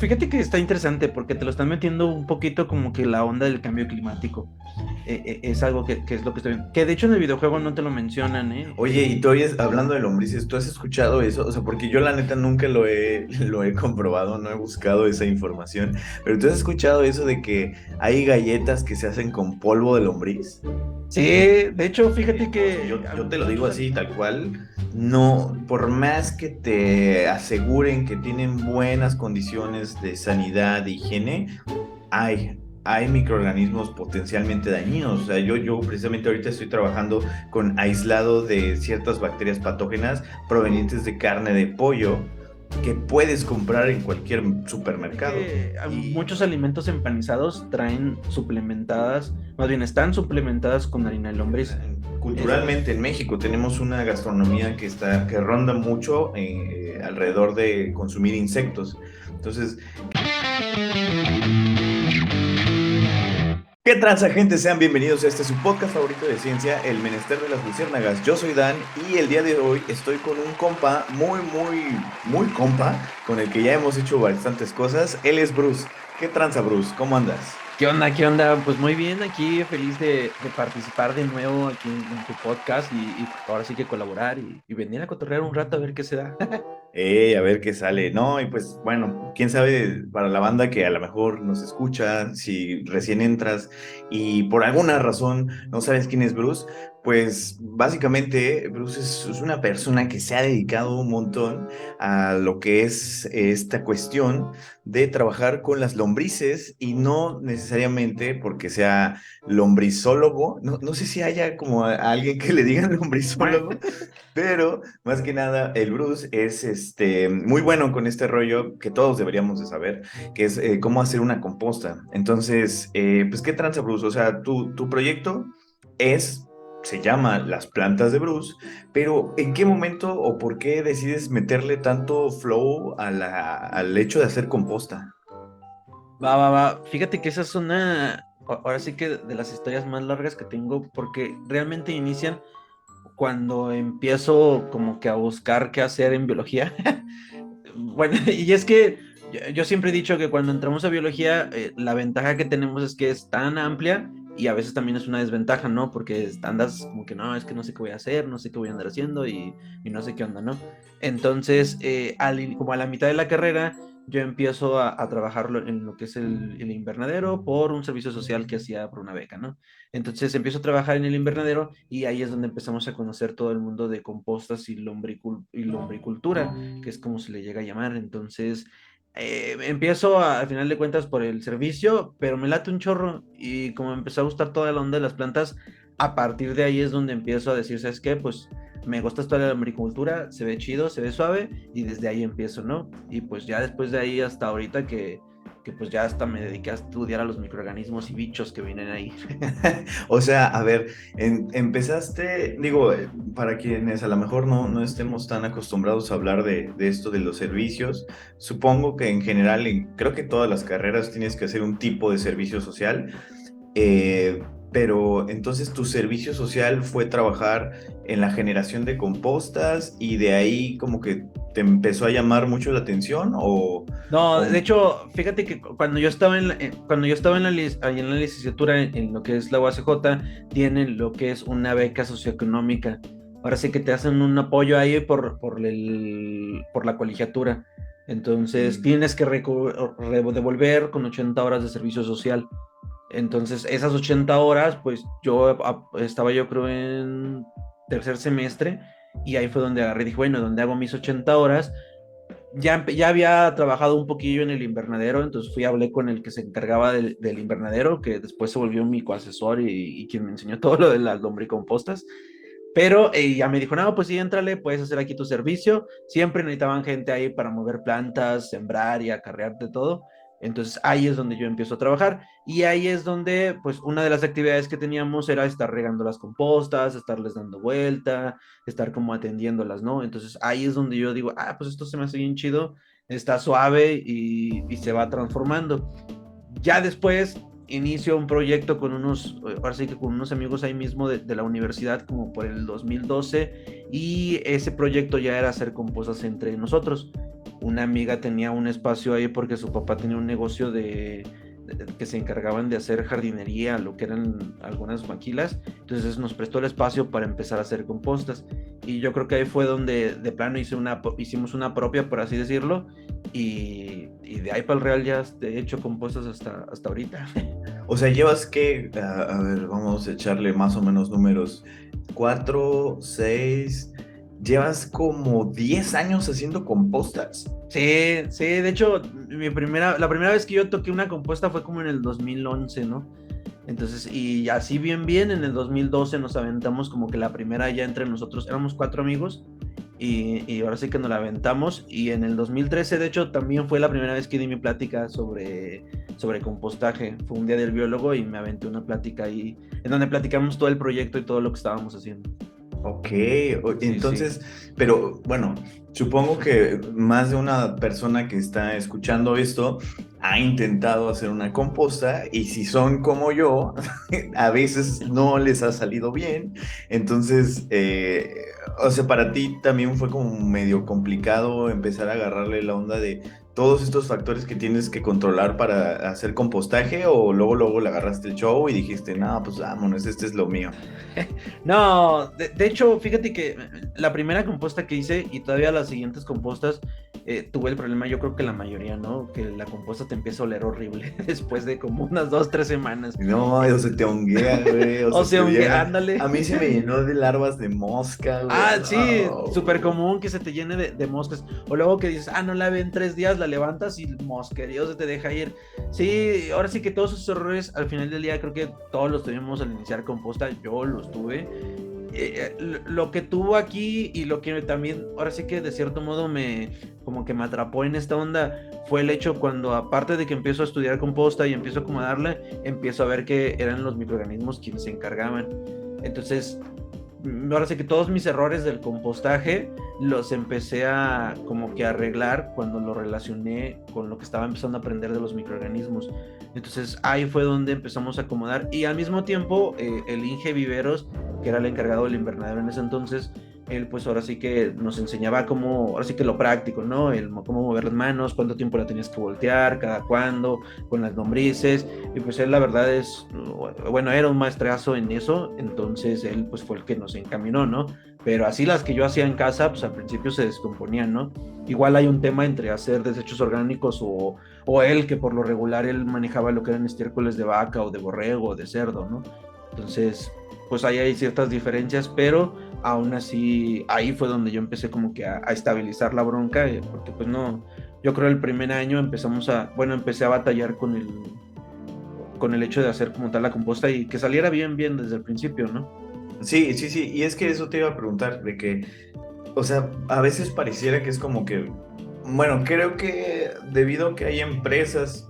Fíjate que está interesante porque te lo están metiendo un poquito como que la onda del cambio climático. Es algo que es lo que estoy viendo. Que de hecho en el videojuego no te lo mencionan, ¿eh? Oye, y tú oyes, hablando de lombrices, ¿tú has escuchado eso? O sea, porque yo la neta nunca lo he comprobado, no he buscado esa información, pero ¿tú has escuchado eso de que hay galletas que se hacen con polvo de lombriz? Sí, de hecho, fíjate O sea, que yo te lo digo muchos... así, tal cual. No, por más que te aseguren que tienen buenas condiciones de sanidad, de higiene, hay microorganismos potencialmente dañinos. O sea, yo precisamente ahorita estoy trabajando con aislado de ciertas bacterias patógenas provenientes de carne de pollo que puedes comprar en cualquier Es supermercado. que Y muchos alimentos empanizados traen suplementadas, más bien están suplementadas con harina de lombriz. Es, culturalmente en México tenemos una gastronomía que ronda mucho alrededor de consumir insectos. Entonces, ¿qué transa, gente? Sean bienvenidos a este su podcast favorito de ciencia, El Menester de las Luciérnagas. Yo soy Dan y el día de hoy estoy con un compa muy compa, con el que ya hemos hecho bastantes cosas. Él es Bruce. ¿Qué tranza, Bruce? ¿Cómo andas? ¿qué onda? ¿Qué onda? Pues muy bien, aquí feliz de participar de nuevo aquí en tu podcast y ahora sí que colaborar y venir a cotorrear un rato a ver qué se da. A ver qué sale. No, y pues bueno, quién sabe para la banda que a lo mejor nos escucha, si recién entras y por alguna razón no sabes quién es Bruce, pues básicamente Bruce es una persona que se ha dedicado un montón a lo que es esta cuestión de trabajar con las lombrices y no necesariamente porque sea lombrizólogo. No sé si haya como a alguien que le digan lombrizólogo, pero más que nada, el Bruce es muy bueno con este rollo que todos deberíamos de saber, que es cómo hacer una composta. Entonces, pues, ¿qué tranza, Bruce? O sea, tu proyecto es, se llama Las Plantas de Bruce, pero ¿en qué momento o por qué decides meterle tanto flow al hecho de hacer composta? Va, va, va. Fíjate que esa es ahora sí que de las historias más largas que tengo, porque realmente inician cuando empiezo como que a buscar qué hacer en biología. Bueno, y es que yo siempre he dicho que cuando entramos a biología, la ventaja que tenemos es que es tan amplia y a veces también es una desventaja, ¿no? Porque andas como que no, es que no sé qué voy a hacer, no sé qué voy a andar haciendo y no sé qué onda, ¿no? Entonces, como a la mitad de la carrera, yo empiezo a trabajar en lo que es el invernadero por un servicio social que hacía por una beca, ¿no? Entonces empiezo a trabajar en el invernadero y ahí es donde empezamos a conocer todo el mundo de compostas y lombricultura, que es como se le llega a llamar. Entonces, empiezo al final de cuentas por el servicio, pero me late un chorro y como me empezó a gustar toda la onda de las plantas, a partir de ahí es donde empiezo a decir, ¿sabes qué? Pues me gusta toda la lombricultura, se ve chido, se ve suave y desde ahí empiezo, ¿no? Y pues ya después de ahí hasta ahorita que pues ya hasta me dediqué a estudiar a los microorganismos y bichos que vienen ahí. O sea, a ver, empezaste, digo, para quienes a lo mejor no estemos tan acostumbrados a hablar de esto de los servicios, supongo que en general, creo que todas las carreras tienes que hacer un tipo de servicio social. Pero entonces tu servicio social fue trabajar en la generación de compostas y de ahí como que te empezó a llamar mucho la atención No, o... de hecho, fíjate que cuando yo estaba cuando yo estaba ahí en la licenciatura en lo que es la UACJ, tienen lo que es una beca socioeconómica. Ahora sí que te hacen un apoyo ahí por la colegiatura. Entonces Mm. tienes que devolver con 80 horas de servicio social. Entonces, esas 80 horas, pues estaba yo creo en tercer semestre y ahí fue donde agarré y dije, bueno, donde hago mis 80 horas, ya había trabajado un poquillo en el invernadero, entonces hablé con el que se encargaba del invernadero, que después se volvió mi coasesor y quien me enseñó todo lo de las lombricompostas. Pero ya me dijo, no, pues sí, entrale, puedes hacer aquí tu servicio. Siempre necesitaban gente ahí para mover plantas, sembrar y acarrearte todo. Entonces ahí es donde yo empiezo a trabajar y ahí es donde pues una de las actividades que teníamos era estar regando las compostas, estarles dando vuelta, estar como atendiéndolas, ¿no? Entonces ahí es donde yo digo, pues esto se me hace bien chido, está suave y se va transformando. Ya después inicio un proyecto ahora sí que con unos amigos ahí mismo de la universidad, como por el 2012, y ese proyecto ya era hacer compostas entre nosotros. una amiga tenía un espacio ahí porque su papá tenía un negocio que se encargaban de hacer jardinería, lo que eran algunas maquilas, entonces nos prestó el espacio para empezar a hacer compostas, y yo creo que ahí fue donde de plano hicimos una propia, por así decirlo, y de ahí para el real ya he hecho compostas hasta ahorita. O sea, llevas que, a ver, vamos a echarle más o menos números. 4, 6, llevas como 10 años haciendo compostas. Sí, sí, de hecho, la primera vez que yo toqué una compuesta fue como en el 2011, ¿no? Entonces, y así bien, en el 2012 nos aventamos como que la primera ya entre nosotros, éramos 4 amigos, y ahora sí que nos la aventamos, y en el 2013, de hecho, también fue la primera vez que di mi plática sobre compostaje. Fue un día del biólogo y me aventé una plática ahí, en donde platicamos todo el proyecto y todo lo que estábamos haciendo. Ok, Sí, sí. entonces, pero bueno, supongo que más de una persona que está escuchando esto ha intentado hacer una composta y si son como yo, a veces no les ha salido bien. Entonces, o sea, para ti también fue como medio complicado empezar a agarrarle la onda de todos estos factores que tienes que controlar para hacer compostaje o luego le agarraste el show y dijiste, no, pues vámonos, este es lo mío. No, de hecho, fíjate que la primera composta que hice y todavía las siguientes compostas, tuve el problema, yo creo que la mayoría, ¿no? Que la composta te empieza a oler horrible después de como unas 2, 3 semanas. No, o se te honguea, güey, o O se te sea, llena. A ándale. mí se me llenó de larvas de mosca, güey. Ah, sí, súper No. común que se te llene de moscas. O luego que dices, no la ve en 3 días, la levantas y mosquerío se te deja ir. Sí, ahora sí que todos esos errores al final del día creo que todos los tuvimos al iniciar composta, yo los tuve. Lo que tuvo aquí y lo que también ahora sí que de cierto modo como que me atrapó en esta onda fue el hecho cuando, aparte de que empiezo a estudiar composta y empiezo a acomodarla, empiezo a ver que eran los microorganismos quienes se encargaban. Entonces, ahora sí que todos mis errores del compostaje los empecé a como que arreglar cuando lo relacioné con lo que estaba empezando a aprender de los microorganismos. Entonces ahí fue donde empezamos a acomodar, y al mismo tiempo el Inge Viveros, que era el encargado del invernadero en ese entonces, él pues ahora sí que nos enseñaba cómo, ahora sí que lo práctico, ¿no? Cómo mover las manos, cuánto tiempo la tenías que voltear, cada cuándo, con las lombrices, y pues él la verdad es, bueno, era un maestrazo en eso, entonces él pues fue el que nos encaminó, ¿no? Pero así las que yo hacía en casa, pues al principio se descomponían, ¿no? Igual hay un tema entre hacer desechos orgánicos o él, que por lo regular él manejaba lo que eran estiércoles de vaca o de borrego o de cerdo, ¿no? Entonces, pues ahí hay ciertas diferencias, pero aún así ahí fue donde yo empecé como que a estabilizar la bronca, porque pues no, yo creo el primer año empecé a batallar con el hecho de hacer como tal la composta y que saliera bien desde el principio, ¿no? Sí, sí, sí, y es que eso te iba a preguntar, de que, o sea, a veces pareciera que es como que, bueno, creo que debido a que hay empresas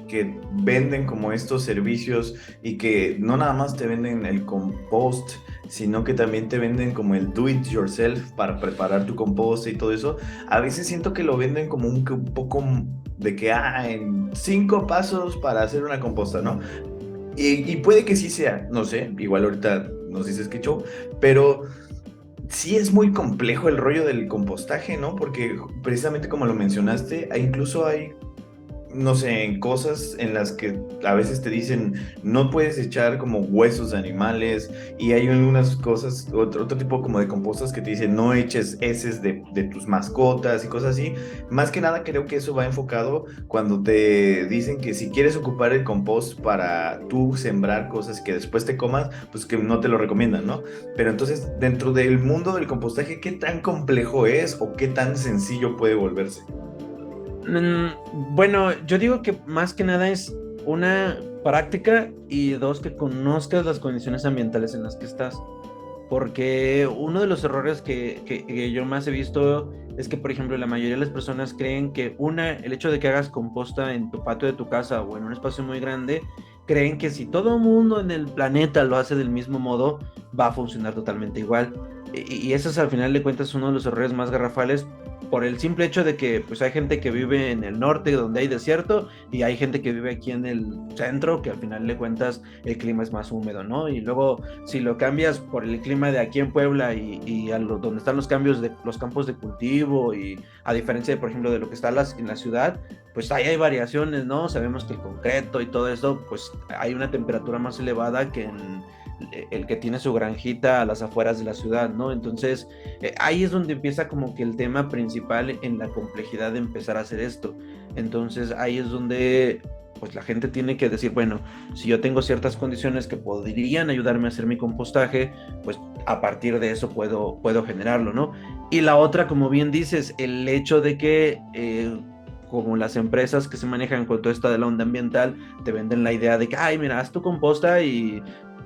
que venden como estos servicios y que no nada más te venden el compost, sino que también te venden como el do it yourself para preparar tu compost y todo eso. A veces siento que lo venden como un poco de que, en 5 pasos para hacer una composta, ¿no? Y puede que sí sea, no sé, igual ahorita nos dices que show, pero sí es muy complejo el rollo del compostaje, ¿no? Porque precisamente como lo mencionaste, incluso hay no sé, en cosas en las que a veces te dicen no puedes echar como huesos de animales y hay algunas cosas, otro tipo como de compostas que te dicen no eches heces de tus mascotas y cosas así. Más que nada creo que eso va enfocado cuando te dicen que si quieres ocupar el compost para tú sembrar cosas que después te comas, pues que no te lo recomiendan, ¿no? Pero entonces dentro del mundo del compostaje, ¿qué tan complejo es o qué tan sencillo puede volverse? Bueno, yo digo que más que nada es una práctica y dos, que conozcas las condiciones ambientales en las que estás. Porque uno de los errores que yo más he visto es que, por ejemplo, la mayoría de las personas creen que el hecho de que hagas composta en tu patio de tu casa o en un espacio muy grande, creen que si todo el mundo en el planeta lo hace del mismo modo, va a funcionar totalmente igual. Y eso es al final de cuentas uno de los errores más garrafales, por el simple hecho de que pues hay gente que vive en el norte donde hay desierto y hay gente que vive aquí en el centro, que al final de cuentas el clima es más húmedo, ¿no? Y luego si lo cambias por el clima de aquí en Puebla donde están los cambios de los campos de cultivo y a diferencia de, por ejemplo, de lo que está en la ciudad, pues ahí hay variaciones, ¿no? Sabemos que el concreto y todo eso, pues hay una temperatura más elevada que en el que tiene su granjita a las afueras de la ciudad, ¿no? Entonces, ahí es donde empieza como que el tema principal en la complejidad de empezar a hacer esto. Entonces, ahí es donde pues la gente tiene que decir, bueno, si yo tengo ciertas condiciones que podrían ayudarme a hacer mi compostaje, pues a partir de eso puedo generarlo, ¿no? Y la otra, como bien dices, el hecho de que como las empresas que se manejan con todo esto de la onda ambiental, te venden la idea de que, ay, mira, haz tu composta y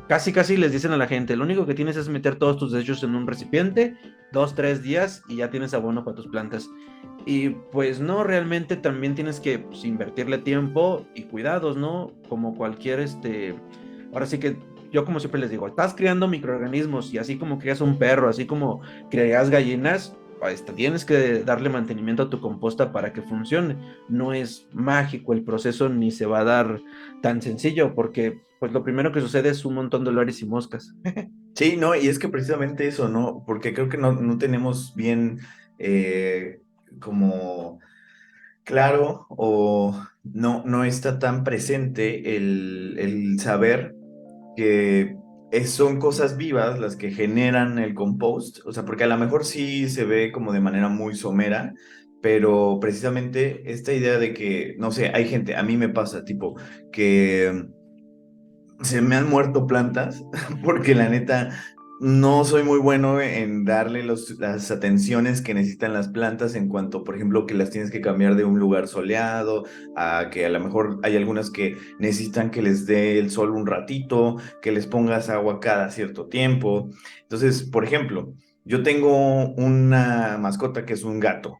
casi les dicen a la gente, lo único que tienes es meter todos tus desechos en un recipiente, 2, 3 días y ya tienes abono para tus plantas. Y pues no, realmente también tienes que pues, invertirle tiempo y cuidados, ¿no? Como cualquier, ahora sí que yo como siempre les digo, estás criando microorganismos y así como crías un perro, así como crias gallinas, tienes que darle mantenimiento a tu composta para que funcione. No es mágico el proceso ni se va a dar tan sencillo porque pues lo primero que sucede es un montón de olores y moscas. Sí, no, y es que precisamente eso, ¿no? Porque creo que no tenemos bien eh, como claro o no está tan presente el saber que son cosas vivas las que generan el compost, o sea, porque a lo mejor sí se ve como de manera muy somera, pero precisamente esta idea de que, no sé, hay gente, a mí me pasa, tipo, que se me han muerto plantas porque la neta no soy muy bueno en darle las atenciones que necesitan las plantas en cuanto, por ejemplo, que las tienes que cambiar de un lugar soleado, a que a lo mejor hay algunas que necesitan que les dé el sol un ratito, que les pongas agua cada cierto tiempo. Entonces, por ejemplo, yo tengo una mascota que es un gato.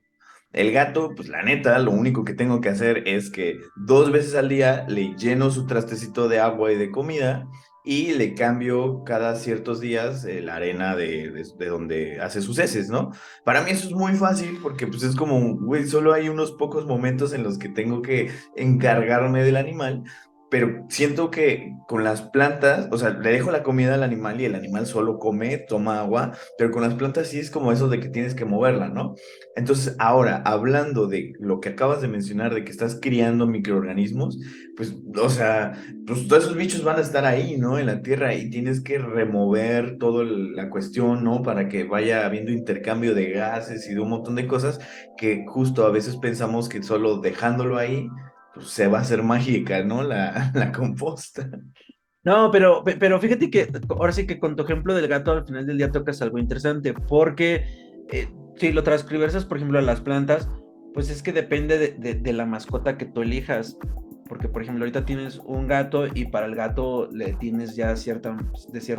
El gato, pues la neta, lo único que tengo que hacer es que 2 veces al día le lleno su trastecito de agua y de comida y le cambio cada ciertos días la arena de donde hace sus heces, ¿no? Para mí eso es muy fácil porque pues es como, güey, solo hay unos pocos momentos en los que tengo que encargarme del animal. Pero siento que con las plantas, o sea, le dejo la comida al animal y el animal solo come, toma agua, pero con las plantas sí es como eso de que tienes que moverla, ¿no? Entonces, ahora, hablando de lo que acabas de mencionar, de que estás criando microorganismos, pues, o sea, pues todos esos bichos van a estar ahí, ¿no? En la tierra y tienes que remover toda la cuestión, ¿no? Para que vaya habiendo intercambio de gases y de un montón de cosas que justo a veces pensamos que solo dejándolo ahí, pues se va a hacer mágica, ¿no? La composta. No, pero fíjate que ahora sí que con tu ejemplo del gato al final del día tocas algo interesante, porque si lo transcribes, por ejemplo, a las plantas, pues es que depende de la mascota que tú elijas. Porque, por ejemplo, ahorita tienes un gato y para el gato le tienes ya de cierto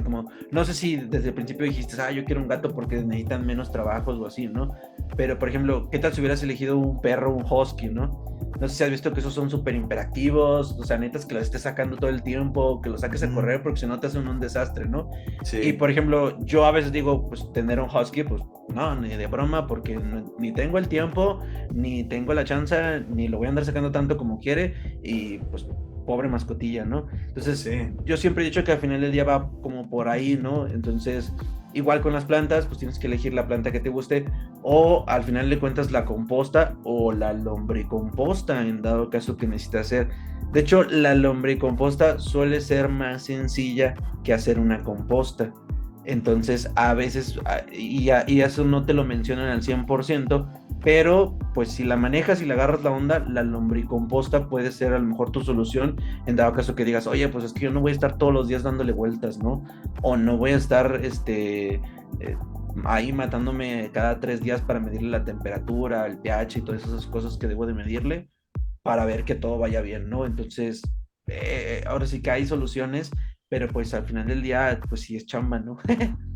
modo. No sé si desde el principio dijiste, yo quiero un gato porque necesitan menos trabajos o así, ¿no? Pero, por ejemplo, ¿qué tal si hubieras elegido un perro, un husky, ¿no? No sé si has visto que esos son súper imperativos, o sea, netas que los estés sacando todo el tiempo, que los saques a Ujú. correr porque si no te hacen un desastre, ¿no? Y Sí. por ejemplo, yo a veces digo, pues tener un husky, pues no, ni de broma, porque ni tengo el tiempo, ni tengo la chance, ni lo voy a andar sacando tanto como quiere, y pues pobre mascotilla, ¿no? Entonces, Sí. yo siempre he dicho que al final del día va como por ahí, ¿no? Entonces, igual con las plantas, pues tienes que elegir la planta que te guste, o al final de cuentas la composta o la lombricomposta, en dado caso que necesitas hacer. De hecho, la lombricomposta suele ser más sencilla que hacer una composta. Entonces, a veces, y eso no te lo mencionan al 100%, pero pues si la manejas y le agarras la onda, la lombricomposta puede ser a lo mejor tu solución, en dado caso que digas, oye, pues es que yo no voy a estar todos los días dándole vueltas, ¿no? O no voy a estar, ahí matándome cada 3 días para medirle la temperatura, el pH y todas esas cosas que debo de medirle para ver que todo vaya bien, ¿no? Entonces, ahora sí que hay soluciones, pero pues al final del día, pues sí es chamba, ¿no?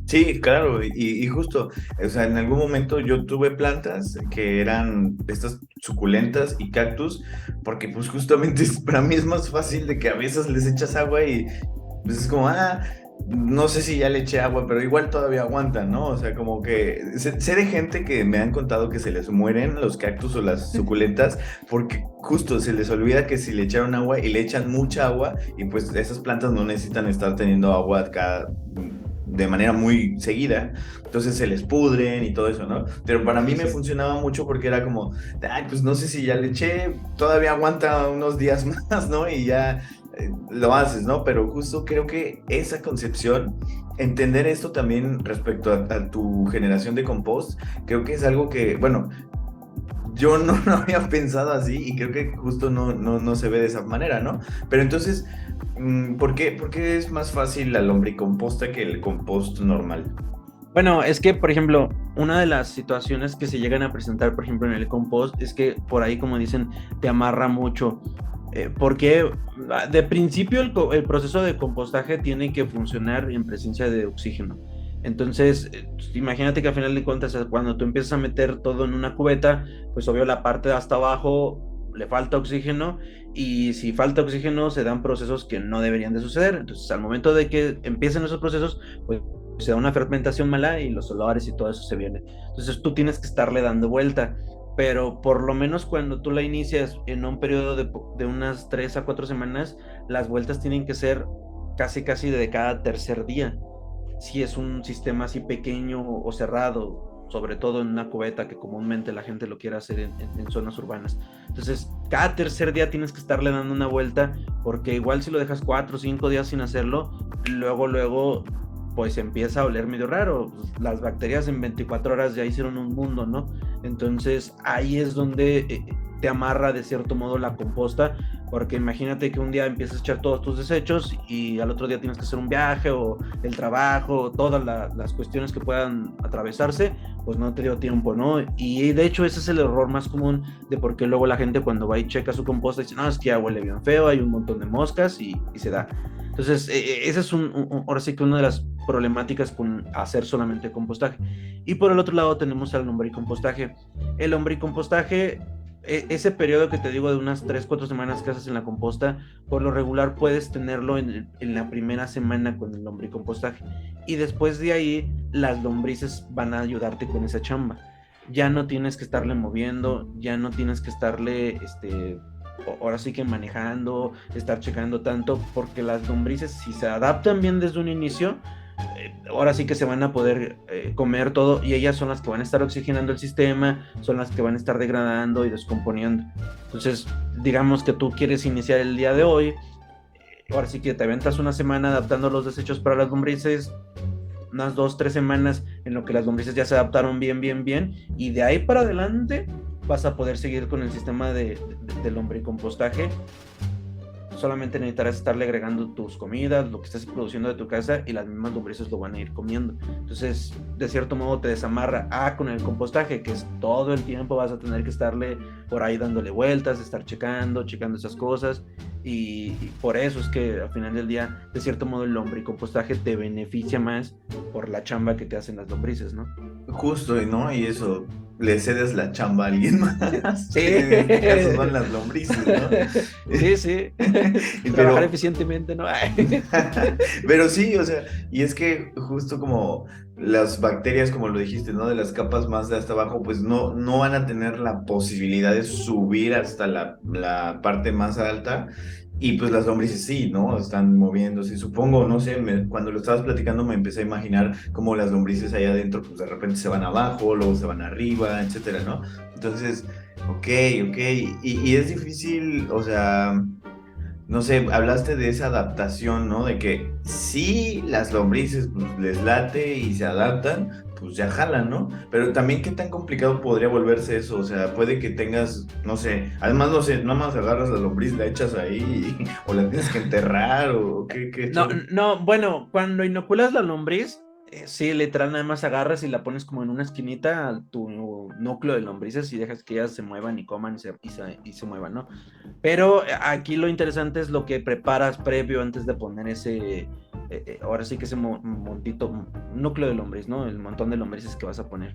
Sí, claro, y justo, o sea, en algún momento yo tuve plantas que eran estas suculentas y cactus, porque pues justamente para mí es más fácil de que a veces les echas agua y pues es como, no sé si ya le eché agua, pero igual todavía aguantan, ¿no? O sea, como que sé de gente que me han contado que se les mueren los cactus o las suculentas porque justo se les olvida que si le echaron agua y le echan mucha agua y pues esas plantas no necesitan estar teniendo agua de manera muy seguida, entonces se les pudren y todo eso, ¿no? Pero para mí Sí, me sí. funcionaba mucho porque era como, ay, pues no sé si ya le eché, todavía aguanta unos días más, ¿no? Y ya lo haces, ¿no? Pero justo creo que esa concepción, entender esto también respecto a tu generación de compost, creo que es algo que, bueno, yo no lo había pensado así y creo que justo no se ve de esa manera, ¿no? Pero entonces, por qué es más fácil la lombricomposta que el compost normal? Bueno, es que, por ejemplo, una de las situaciones que se llegan a presentar, por ejemplo, en el compost, es que por ahí, como dicen, te amarra mucho. Porque de principio el proceso de compostaje tiene que funcionar en presencia de oxígeno. Entonces, pues, imagínate que al final de cuentas, cuando tú empiezas a meter todo en una cubeta, pues obvio la parte de hasta abajo le falta oxígeno y si falta oxígeno se dan procesos que no deberían de suceder. Entonces, al momento de que empiecen esos procesos, pues se da una fermentación mala y los olores y todo eso se viene. Entonces, tú tienes que estarle dando vuelta, pero por lo menos cuando tú la inicias en un periodo de unas 3 a 4 semanas, las vueltas tienen que ser casi casi de cada tercer día. Si es un sistema así pequeño o cerrado, sobre todo en una cubeta que comúnmente la gente lo quiere hacer en zonas urbanas. Entonces, cada tercer día tienes que estarle dando una vuelta, porque igual si lo dejas 4 o 5 días sin hacerlo, luego pues empieza a oler medio raro. Las bacterias en 24 horas ya hicieron un mundo, ¿no? Entonces ahí es donde te amarra de cierto modo la composta, porque imagínate que un día empiezas a echar todos tus desechos y al otro día tienes que hacer un viaje o el trabajo, todas las cuestiones que puedan atravesarse, pues no te dio tiempo, ¿no? Y de hecho ese es el error más común de por qué luego la gente cuando va y checa su composta dice, no, es que ya huele bien feo, hay un montón de moscas y se da. Entonces, esa es ahora sí que una de las problemáticas con hacer solamente compostaje. Y por el otro lado tenemos el lombricompostaje. El lombricompostaje, ese periodo que te digo de unas 3 4 semanas que haces en la composta, por lo regular puedes tenerlo en la primera semana con el lombricompostaje. Y después de ahí, las lombrices van a ayudarte con esa chamba. Ya no tienes que estarle moviendo, ya no tienes que estarle, ahora sí que manejando, estar checando tanto, porque las lombrices, si se adaptan bien desde un inicio, ahora sí que se van a poder comer todo y ellas son las que van a estar oxigenando el sistema, son las que van a estar degradando y descomponiendo. Entonces, digamos que tú quieres iniciar el día de hoy, ahora sí que te aventas una semana adaptando los desechos para las lombrices, unas 2 3 semanas en lo que las lombrices ya se adaptaron bien, y de ahí para adelante vas a poder seguir con el sistema de lombricompostaje. Solamente necesitarás estarle agregando tus comidas, lo que estás produciendo de tu casa y las mismas lombrices lo van a ir comiendo. Entonces, de cierto modo te desamarra con el compostaje, que es todo el tiempo vas a tener que estarle por ahí dándole vueltas, estar checando esas cosas y por eso es que al final del día, de cierto modo el lombricompostaje te beneficia más por la chamba que te hacen las lombrices, ¿no? Justo, ¿no? Y eso, le cedes la chamba a alguien más, Sí, que en este caso son las lombrices, ¿no? sí, sí. Trabajar Pero, eficientemente, ¿no? pero sí, o sea, y es que justo como las bacterias, como lo dijiste, ¿no? De las capas más de hasta abajo, pues no van a tener la posibilidad de subir hasta la parte más alta. Y pues las lombrices sí, ¿no? Están moviéndose. Supongo, no sé, cuando lo estabas platicando me empecé a imaginar cómo las lombrices ahí adentro, pues de repente se van abajo, luego se van arriba, etcétera, ¿no? Entonces, ok, ok. Y es difícil, o sea, no sé, hablaste de esa adaptación, ¿no? De que si las lombrices pues, les late y se adaptan, pues ya jalan, ¿no? Pero también qué tan complicado podría volverse eso, o sea, puede que tengas, no sé, además no sé, nada más agarras la lombriz, la echas ahí o la tienes que enterrar o qué No, show. no, bueno, cuando inoculas la lombriz, sí, literal, nada más agarras y la pones como en una esquinita a tu núcleo de lombrices y dejas que ellas se muevan y coman y se muevan, ¿no? Pero aquí lo interesante es lo que preparas previo antes de poner ahora sí que ese montito, núcleo de lombriz, ¿no? El montón de lombrices que vas a poner.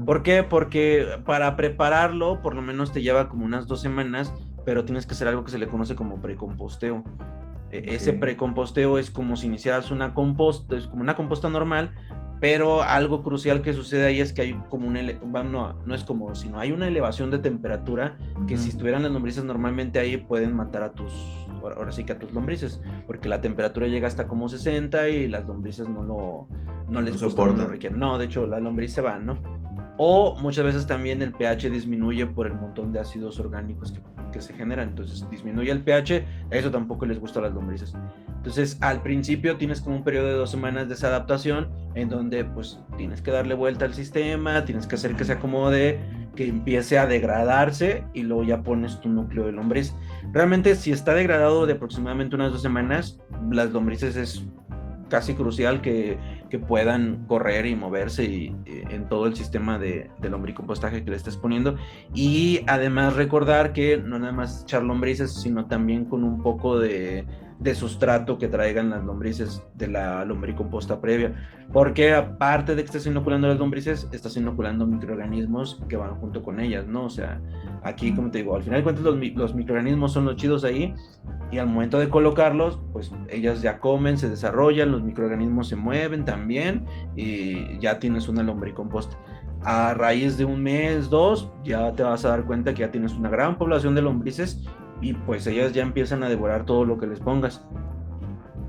¿Por qué? Porque para prepararlo, por lo menos te lleva como unas 2 semanas, pero tienes que hacer algo que se le conoce como precomposteo. Ese Ok. precomposteo es como si iniciaras una composta, es como una composta normal, pero algo crucial que sucede ahí es que hay como no es como, sino hay una elevación de temperatura que si Ujú. estuvieran las lombrices normalmente ahí pueden matar a ahora sí que a tus lombrices, porque la temperatura llega hasta como 60 y las lombrices no No les gusta, no lo soportan. requieren. No, de hecho, la lombriz se va, ¿no? O muchas veces también el pH disminuye por el montón de ácidos orgánicos que se generan. Entonces disminuye el pH, eso tampoco les gusta a las lombrices. Entonces al principio tienes como un periodo de 2 semanas de esa adaptación en donde pues tienes que darle vuelta al sistema, tienes que hacer que se acomode, que empiece a degradarse y luego ya pones tu núcleo de lombriz. Realmente si está degradado de aproximadamente unas 2 semanas, las lombrices es casi crucial que puedan correr y moverse en todo el sistema de lombricompostaje que le estés poniendo. Y además recordar que no nada más echar lombrices, sino también con un poco de sustrato que traigan las lombrices de la lombricomposta previa, porque aparte de que estés inoculando las lombrices, estás inoculando microorganismos que van junto con ellas, ¿no? O sea, aquí, como te digo, al final de cuentas los microorganismos son los chidos ahí, y al momento de colocarlos, pues ellas ya comen, se desarrollan, los microorganismos se mueven también y ya tienes una lombricomposta. A raíz de un mes, dos, ya te vas a dar cuenta que ya tienes una gran población de lombrices y pues ellas ya empiezan a devorar todo lo que les pongas.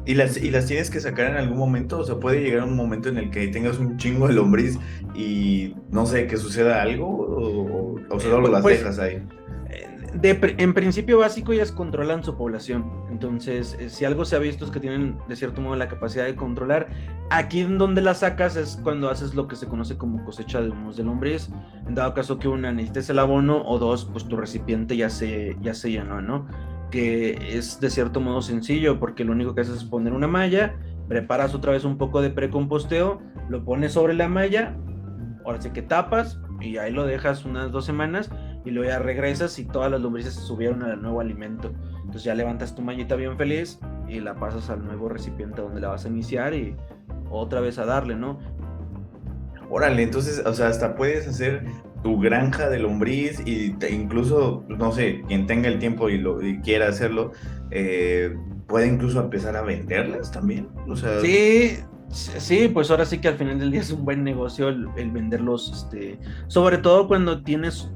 ¿Y las tienes que sacar en algún momento? O sea, puede llegar un momento en el que tengas un chingo de lombriz y no sé, que suceda algo o solo las Pues dejas ahí. en principio básico ellas controlan su población, entonces si algo se ha visto es que tienen de cierto modo la capacidad de controlar. Aquí en donde las sacas es cuando haces lo que se conoce como cosecha de humos de lombriz, en dado caso que una necesites el abono o dos, pues tu recipiente ya se llenó, ¿no? Que es de cierto modo sencillo porque lo único que haces es poner una malla, preparas otra vez un poco de precomposteo, lo pones sobre la malla, ahora sí que tapas y ahí lo dejas unas 2 semanas y luego ya regresas y todas las lombrices se subieron al nuevo alimento. Entonces ya levantas tu mallita bien feliz y la pasas al nuevo recipiente donde la vas a iniciar y otra vez a darle, ¿no? Órale, entonces, o sea, hasta puedes hacer tu granja de lombriz y incluso, no sé, quien tenga el tiempo y quiera hacerlo, puede incluso empezar a venderlas también. O sea, Sí, sí, pues ahora sí que al final del día es un buen negocio el venderlos, sobre todo cuando tienes,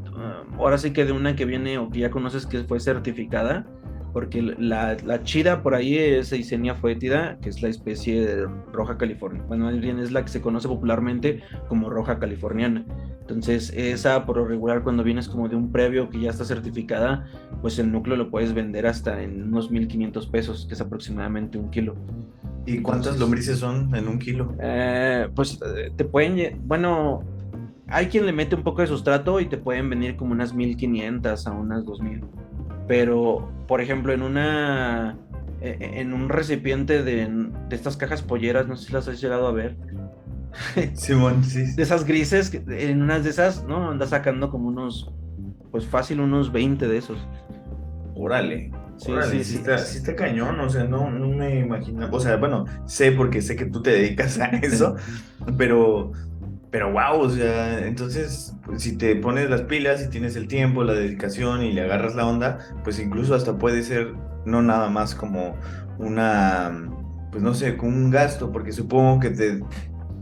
ahora sí que de una que viene o que ya conoces que fue certificada, porque la chida por ahí es Eisenia foetida, que es la especie de roja californiana, bueno, más bien es la que se conoce popularmente como roja californiana. Entonces, esa por lo regular cuando vienes como de un previo que ya está certificada, pues el núcleo lo puedes vender hasta en unos 1,500 pesos, que es aproximadamente un kilo. ¿y cuántas Entonces, lombrices son en un kilo? pues te pueden, bueno, hay quien le mete un poco de sustrato y te pueden venir como unas 1,500 a unas 2,000. Pero, por ejemplo, en un recipiente de estas cajas polleras, no sé si las has llegado a ver, Simón, sí. de esas grises, en unas de esas, ¿no? Andas sacando como unos, pues fácil, unos 20 de esos. Órale, Sí, órale, sí, sí sí. está, sí está cañón, o sea, no me imagino, o sea, bueno, sé porque sé que tú te dedicas a eso, pero, pero wow, o sea, entonces, pues, si te pones las pilas y tienes el tiempo, la dedicación y le agarras la onda, pues incluso hasta puede ser no nada más como una, pues no sé, como un gasto, porque supongo que te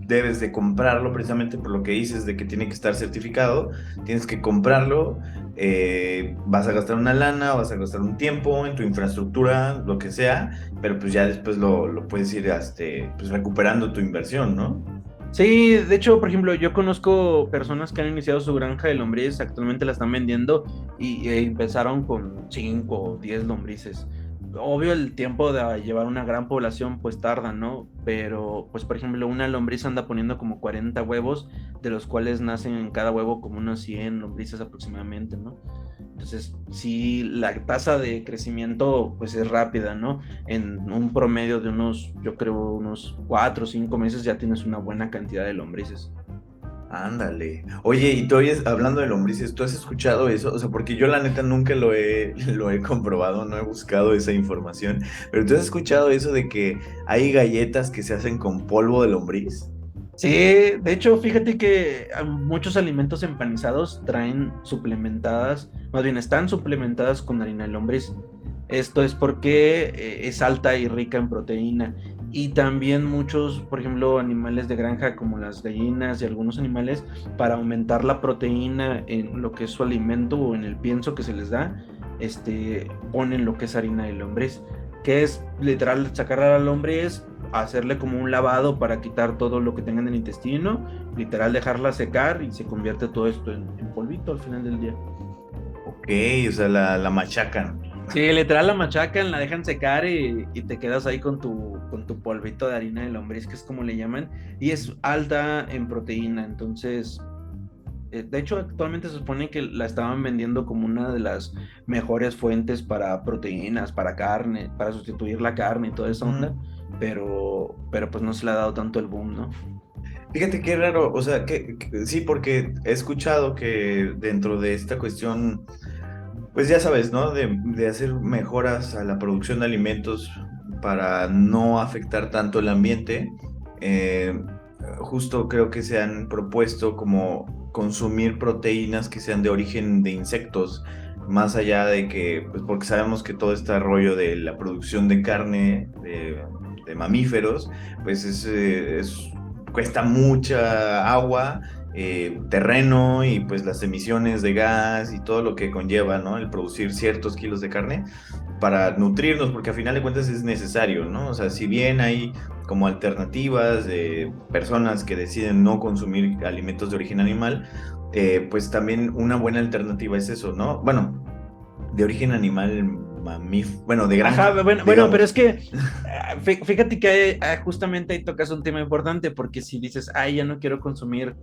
debes de comprarlo precisamente por lo que dices de que tiene que estar certificado, tienes que comprarlo, vas a gastar una lana, vas a gastar un tiempo en tu infraestructura, lo que sea, pero pues ya después lo puedes ir pues recuperando tu inversión, ¿no? Sí, de hecho, por ejemplo, yo conozco personas que han iniciado su granja de lombrices, actualmente la están vendiendo y empezaron con 5 o 10 lombrices. Obvio, el tiempo de llevar una gran población pues tarda, ¿no? Pero, pues, por ejemplo, una lombriz anda poniendo como 40 huevos, de los cuales nacen en cada huevo como unos 100 lombrices aproximadamente, ¿no? Entonces, sí, la tasa de crecimiento pues es rápida, ¿no? En un promedio de unos, yo creo, unos 4 o 5 meses ya tienes una buena cantidad de lombrices. Ándale. Oye, y tú hablando de lombrices, ¿tú has escuchado eso? O sea, porque yo la neta nunca lo he comprobado, no he buscado esa información, pero ¿tú has escuchado eso de que hay galletas que se hacen con polvo de lombriz? Sí, de hecho, fíjate que muchos alimentos empanizados traen suplementadas, más bien están suplementadas con harina de lombriz. Esto es porque es alta y rica en proteína. Y también muchos, por ejemplo, animales de granja como las gallinas y algunos animales, para aumentar la proteína en lo que es su alimento o en el pienso que se les da, ponen lo que es harina de lombriz, que es literal sacar a la lombriz, hacerle como un lavado para quitar todo lo que tengan en el intestino, literal dejarla secar y se convierte todo esto en polvito al final del día. Ok, o sea, la machacan. Sí, literal la machacan, la dejan secar y te quedas ahí con tu polvito de harina de lombriz, que es como le llaman, y es alta en proteína. Entonces, de hecho, actualmente se supone que la estaban vendiendo como una de las mejores fuentes para proteínas, para carne, para sustituir la carne y toda esa onda, Mm. pero pues no se le ha dado tanto el boom, ¿no? Fíjate qué raro, o sea, sí, porque he escuchado que dentro de esta cuestión, pues ya sabes, ¿no? De hacer mejoras a la producción de alimentos para no afectar tanto el ambiente, eh, justo creo que se han propuesto como consumir proteínas que sean de origen de insectos, más allá de que, pues porque sabemos que todo este rollo de la producción de carne de mamíferos, pues cuesta mucha agua, terreno y pues las emisiones de gas y todo lo que conlleva, ¿no? El producir ciertos kilos de carne para nutrirnos, porque a final de cuentas es necesario, ¿no? O sea, si bien hay como alternativas de personas que deciden no consumir alimentos de origen animal, pues también una buena alternativa es eso, ¿no? Bueno, de origen animal bueno, de Ajá, granja, bueno, pero es digamos. que fíjate que justamente ahí tocas un tema importante, porque si dices, ay, ya no quiero consumir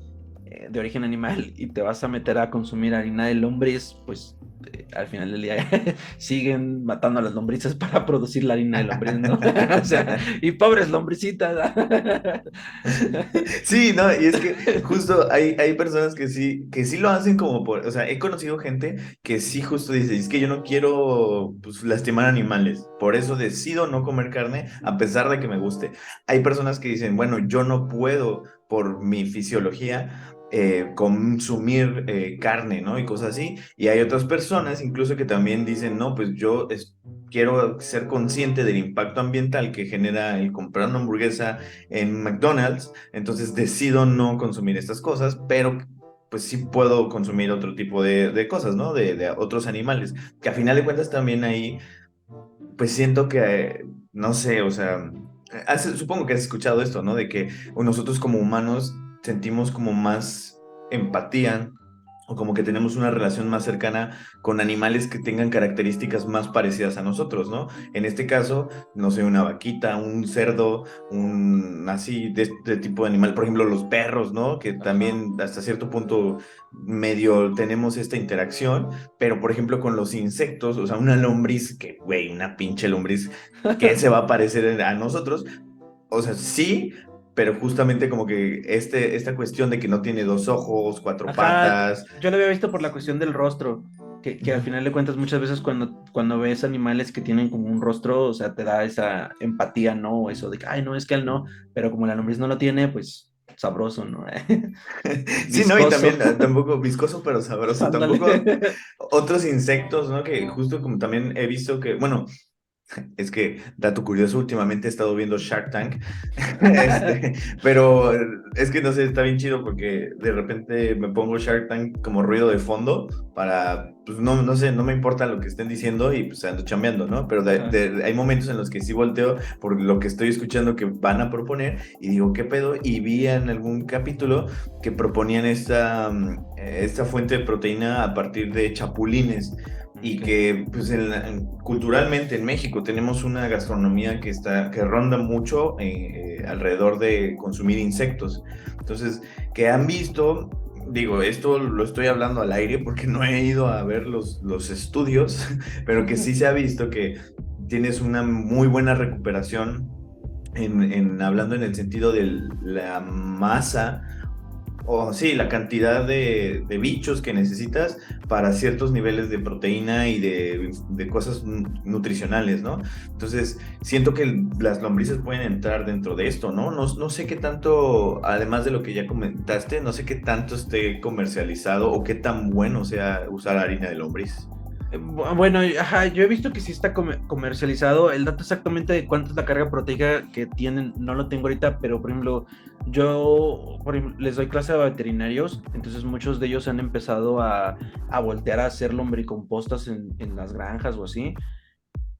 de origen animal y te vas a meter a consumir harina de lombriz, pues al final del día siguen matando a las lombrices para producir la harina de lombriz, ¿no? O sea, y pobres lombricitas. Sí, no, y es que justo hay personas que sí lo hacen como por, o sea, he conocido gente que sí justo dice, es que yo no quiero pues, lastimar animales, por eso decido no comer carne a pesar de que me guste. Hay personas que dicen, bueno, yo no puedo por mi fisiología consumir carne, ¿no? Y cosas así. Y hay otras personas incluso que también dicen, no, pues quiero ser consciente del impacto ambiental que genera el comprar una hamburguesa en McDonald's, entonces decido no consumir estas cosas, pero pues sí puedo consumir otro tipo de cosas, ¿no? De otros animales, que a final de cuentas también ahí, pues siento que, no sé, o sea, supongo que has escuchado esto, ¿no? De que nosotros como humanos sentimos como más empatía o como que tenemos una relación más cercana con animales que tengan características más parecidas a nosotros, ¿no? En este caso, no sé, una vaquita, un cerdo, un así de este tipo de animal, por ejemplo, los perros, ¿no? Que Ajá. también hasta cierto punto medio tenemos esta interacción, pero por ejemplo con los insectos, o sea, una lombriz, que, güey, una pinche lombriz, ¿qué se va a parecer a nosotros? O sea, sí, pero justamente como que esta cuestión de que no tiene dos ojos, cuatro Ajá, patas. yo lo había visto por la cuestión del rostro, que al Ujú. final de cuentas muchas veces cuando ves animales que tienen como un rostro, o sea, te da esa empatía, ¿no? Eso de que, ay, no, es que él no, pero como la lombriz no lo tiene, pues sabroso, ¿no? Sí, no, y Viscoso, también tampoco viscoso, pero sabroso. ándale. Tampoco otros insectos, ¿no? Que justo como también he visto que, bueno, es que, dato curioso, últimamente he estado viendo Shark Tank, pero es que no sé, está bien chido porque de repente me pongo Shark Tank como ruido de fondo para, pues no, no sé, no me importa lo que estén diciendo y pues ando chambeando, ¿no? Pero Ajá, hay momentos en los que sí volteo por lo que estoy escuchando que van a proponer y digo, ¿qué pedo? Y vi en algún capítulo que proponían esta fuente de proteína a partir de chapulines y ok. que pues culturalmente en México tenemos una gastronomía que ronda mucho alrededor de consumir insectos. Entonces, que han visto, digo, esto lo estoy hablando al aire porque no he ido a ver los estudios, pero que sí se ha visto que tienes una muy buena recuperación hablando en el sentido de la masa o sí, la cantidad de bichos que necesitas para ciertos niveles de proteína y de cosas nutricionales, ¿no? Entonces, siento que las lombrices pueden entrar dentro de esto, ¿no? No, no sé qué tanto, además de lo que ya comentaste, no sé qué tanto esté comercializado o qué tan bueno sea usar harina de lombriz. Bueno, ajá, yo he visto que sí está comercializado. El dato exactamente de cuánto es la carga proteica que tienen, no lo tengo ahorita, pero por ejemplo, les doy clase a veterinarios, entonces muchos de ellos han empezado a voltear a hacer lombricompostas en las granjas o así,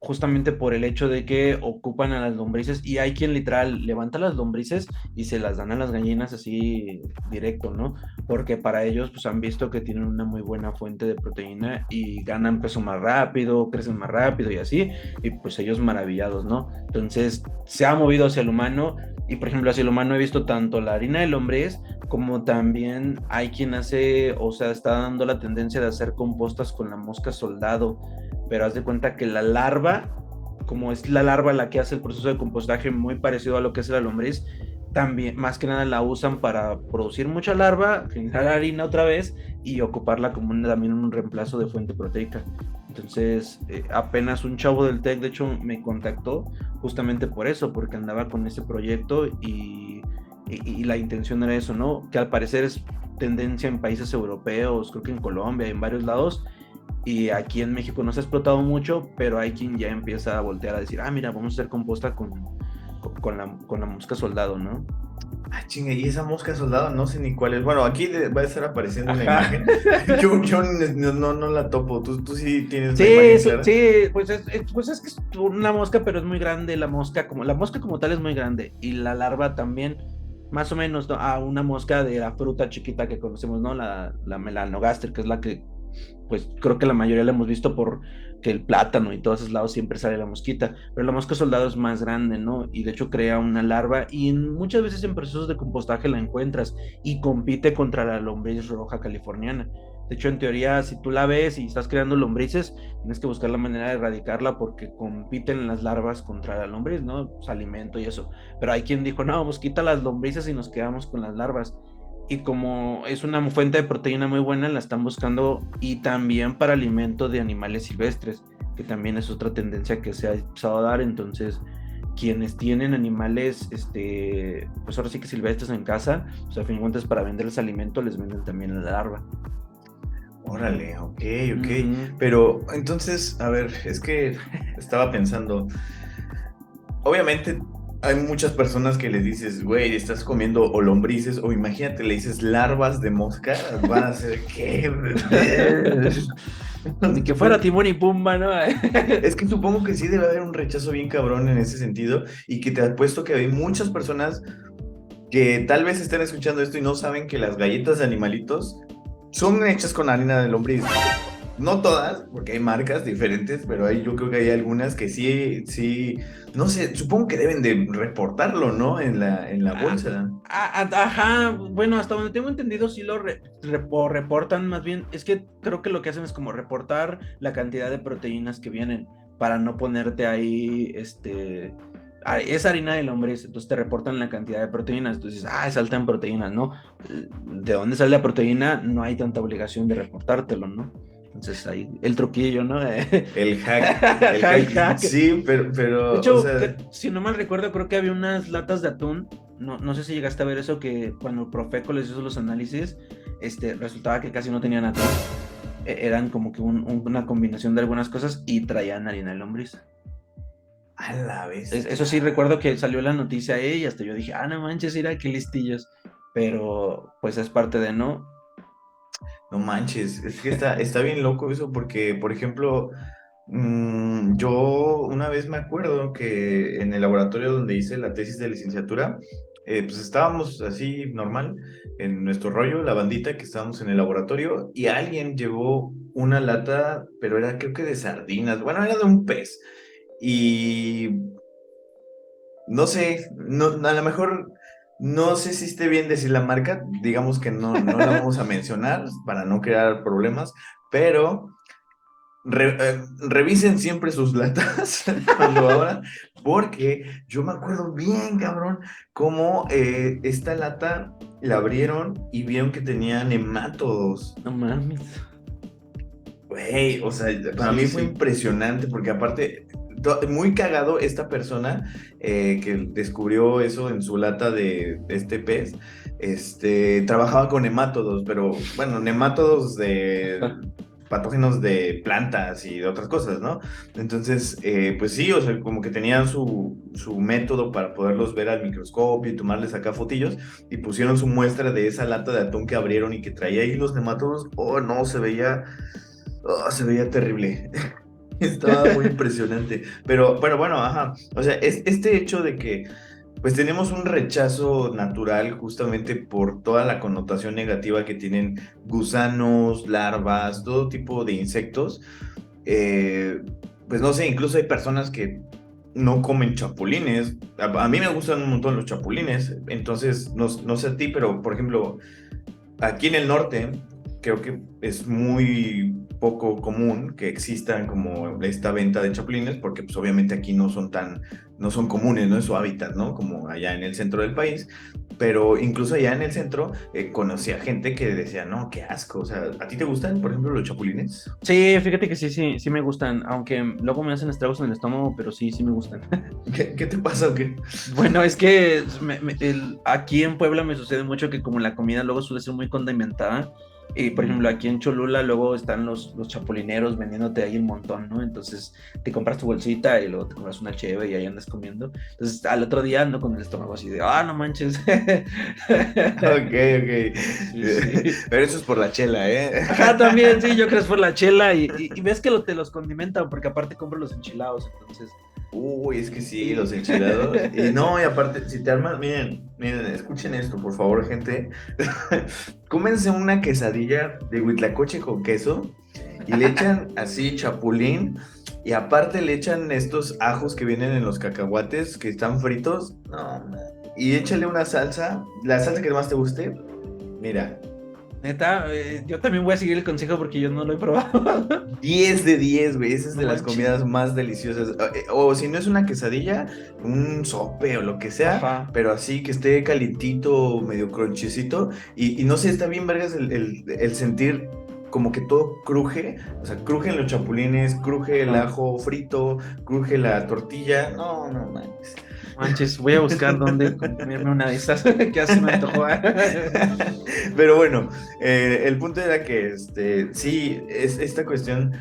justamente por el hecho de que ocupan a las lombrices y hay quien literal levanta las lombrices y se las dan a las gallinas así directo, ¿no? Porque para ellos pues han visto que tienen una muy buena fuente de proteína y ganan peso más rápido, crecen más rápido y así, y pues ellos maravillados, ¿no? Entonces se ha movido hacia el humano y por ejemplo hacia el humano he visto tanto la harina de lombriz como también hay quien hace, o sea, está dando la tendencia de hacer compostas con la mosca soldado, pero haz de cuenta que la larva, como es la larva la que hace el proceso de compostaje muy parecido a lo que es la lombriz, también más que nada la usan para producir mucha larva, generar harina otra vez y ocuparla como también un reemplazo de fuente proteica. Entonces, apenas un chavo del TEC, de hecho, me contactó justamente por eso, porque andaba con ese proyecto y la intención era eso, ¿no? Que al parecer es tendencia en países europeos, creo que en Colombia, en varios lados, y aquí en México no se ha explotado mucho, pero hay quien ya empieza a voltear a decir, ah, mira, vamos a hacer composta con la mosca soldado, ¿no? Ah, chinga, y esa mosca soldado, no sé ni cuál es. Bueno, aquí va a estar apareciendo una Ajá. imagen. Yo no la topo. ¿Tú sí tienes la Sí, imagen clara? sí, pues es que es una mosca, pero es muy grande la mosca como tal es muy grande y la larva también, más o menos, ¿no? A una mosca de la fruta chiquita que conocemos, ¿no? La melanogaster, que es la que pues creo que la mayoría la hemos visto por que el plátano y todos esos lados siempre sale la mosquita, pero la mosca soldado es más grande, ¿no? Y de hecho crea una larva y muchas veces en procesos de compostaje la encuentras y compite contra la lombriz roja californiana. De hecho, en teoría, si tú la ves y estás creando lombrices, tienes que buscar la manera de erradicarla porque compiten las larvas contra la lombriz, ¿no? Pues, alimento y eso. Pero hay quien dijo, no, pues quita las lombrices y nos quedamos con las larvas, y como es una fuente de proteína muy buena, la están buscando y también para alimento de animales silvestres, que también es otra tendencia que se ha empezado a dar. Entonces, quienes tienen animales, pues ahora sí que silvestres en casa, pues a fin de cuentas para venderles alimento les venden también la larva. Órale, ok, ok. Ujú. Pero entonces, a ver, es que estaba pensando, obviamente hay muchas personas que les dices, güey, estás comiendo o lombrices, o imagínate, le dices larvas de mosca, van a ser, ¿qué? Ni que fuera Timón y Pumba, ¿no? Es que supongo que sí debe haber un rechazo bien cabrón en ese sentido y que te apuesto que hay muchas personas que tal vez estén escuchando esto y no saben que las galletas de animalitos son hechas con harina de lombriz. No todas, porque hay marcas diferentes, pero yo creo que hay algunas que sí, sí, no sé, supongo que deben de reportarlo, ¿no? En la bolsa. Ajá, bueno, hasta donde tengo entendido, sí o reportan, más bien, es que creo que lo que hacen es como reportar la cantidad de proteínas que vienen para no ponerte ahí, es harina de lombriz, entonces te reportan la cantidad de proteínas, entonces, es alta en proteínas, ¿no? ¿De dónde sale la proteína? No hay tanta obligación de reportártelo, ¿no? Entonces ahí el truquillo, ¿no? El El hack, hack. sí, De o hecho, sea, si no mal recuerdo, creo que había unas latas de atún. No, no sé si llegaste a ver eso, que cuando el Profeco les hizo los análisis, resultaba que casi no tenían atún. Eran como que una combinación de algunas cosas y traían harina de lombriz. a la Eso sí bestia. recuerdo que salió la noticia y hasta yo dije, no manches, mira qué listillos. Pero pues es parte de no. No manches, es que está bien loco eso porque, por ejemplo, yo una vez me acuerdo que en el laboratorio donde hice la tesis de licenciatura, pues estábamos así normal en nuestro rollo, la bandita que estábamos en el laboratorio y alguien llevó una lata, pero era creo que de sardinas, bueno, era de un pez y no sé, no, a lo mejor no sé si esté bien decir la marca, digamos que no la vamos a mencionar para no crear problemas, pero revisen siempre sus latas cuando abran, porque yo me acuerdo bien, cabrón, cómo esta lata la abrieron y vieron que tenía nemátodos. No mames. Güey, o sea, para Sí, mí fue sí. impresionante porque aparte, muy cagado esta persona que descubrió eso en su lata de este pez, trabajaba con nemátodos, pero bueno, nemátodos patógenos de plantas y de otras cosas, ¿no? Entonces, pues sí, o sea, como que tenían su método para poderlos ver al microscopio y tomarles acá fotillos, y pusieron su muestra de esa lata de atún que abrieron y que traía ahí los nematodos. Oh, no, se veía terrible. Estaba muy impresionante. Pero bueno, ajá. O sea, este hecho de que pues tenemos un rechazo natural justamente por toda la connotación negativa que tienen gusanos, larvas, todo tipo de insectos. Eh, pues no sé, incluso hay personas que no comen chapulines. A mí me gustan un montón los chapulines. Entonces, no sé a ti, pero por ejemplo, aquí en el norte, creo que es muy poco común que existan como esta venta de chapulines, porque pues obviamente aquí no son comunes, no es su hábitat, ¿no? Como allá en el centro del país, pero incluso allá en el centro conocía gente que decía, no, qué asco, o sea, ¿a ti te gustan, por ejemplo, los chapulines? Sí, fíjate que sí me gustan, aunque luego me hacen estragos en el estómago, pero sí me gustan. ¿Qué te pasa o qué? Bueno, es que aquí en Puebla me sucede mucho que como la comida luego suele ser muy condimentada, y por ejemplo Mm. aquí en Cholula luego están los chapulineros vendiéndote ahí un montón, ¿no? Entonces te compras tu bolsita y luego te compras una cheve y ahí andas comiendo. Entonces al otro día ando con el estómago así de, no manches. Ok, ok. Sí, sí. Pero eso es por la chela, ¿eh? Ajá, también, sí, yo creo que es por la chela y ves que te los condimentan porque aparte compro los enchilados, entonces... Uy, es que sí, Sí. los enchilados. Y no, y aparte, si te armas, miren, escuchen esto, por favor, gente. Cómense una quesadilla de huitlacoche con queso y le echan así chapulín, y aparte le echan estos ajos que vienen en los cacahuates que están fritos. No, man. Y échale una salsa, la salsa que más te guste. Mira, Neta, yo también voy a seguir el consejo porque yo no lo he probado. 10 de 10, güey. Esa es No de las manches. comidas más deliciosas. O si no es una quesadilla, un sope o lo que sea, Ajá. pero así que esté calientito, medio cronchecito. Y no sé, está bien vergas el sentir como que todo cruje. O sea, crujen los chapulines, cruje el Ajá. ajo frito, cruje la tortilla. No, no manches. No manches, voy a buscar dónde comerme una de esas que ya se me antojó. Pero bueno, el punto era que sí, es esta cuestión.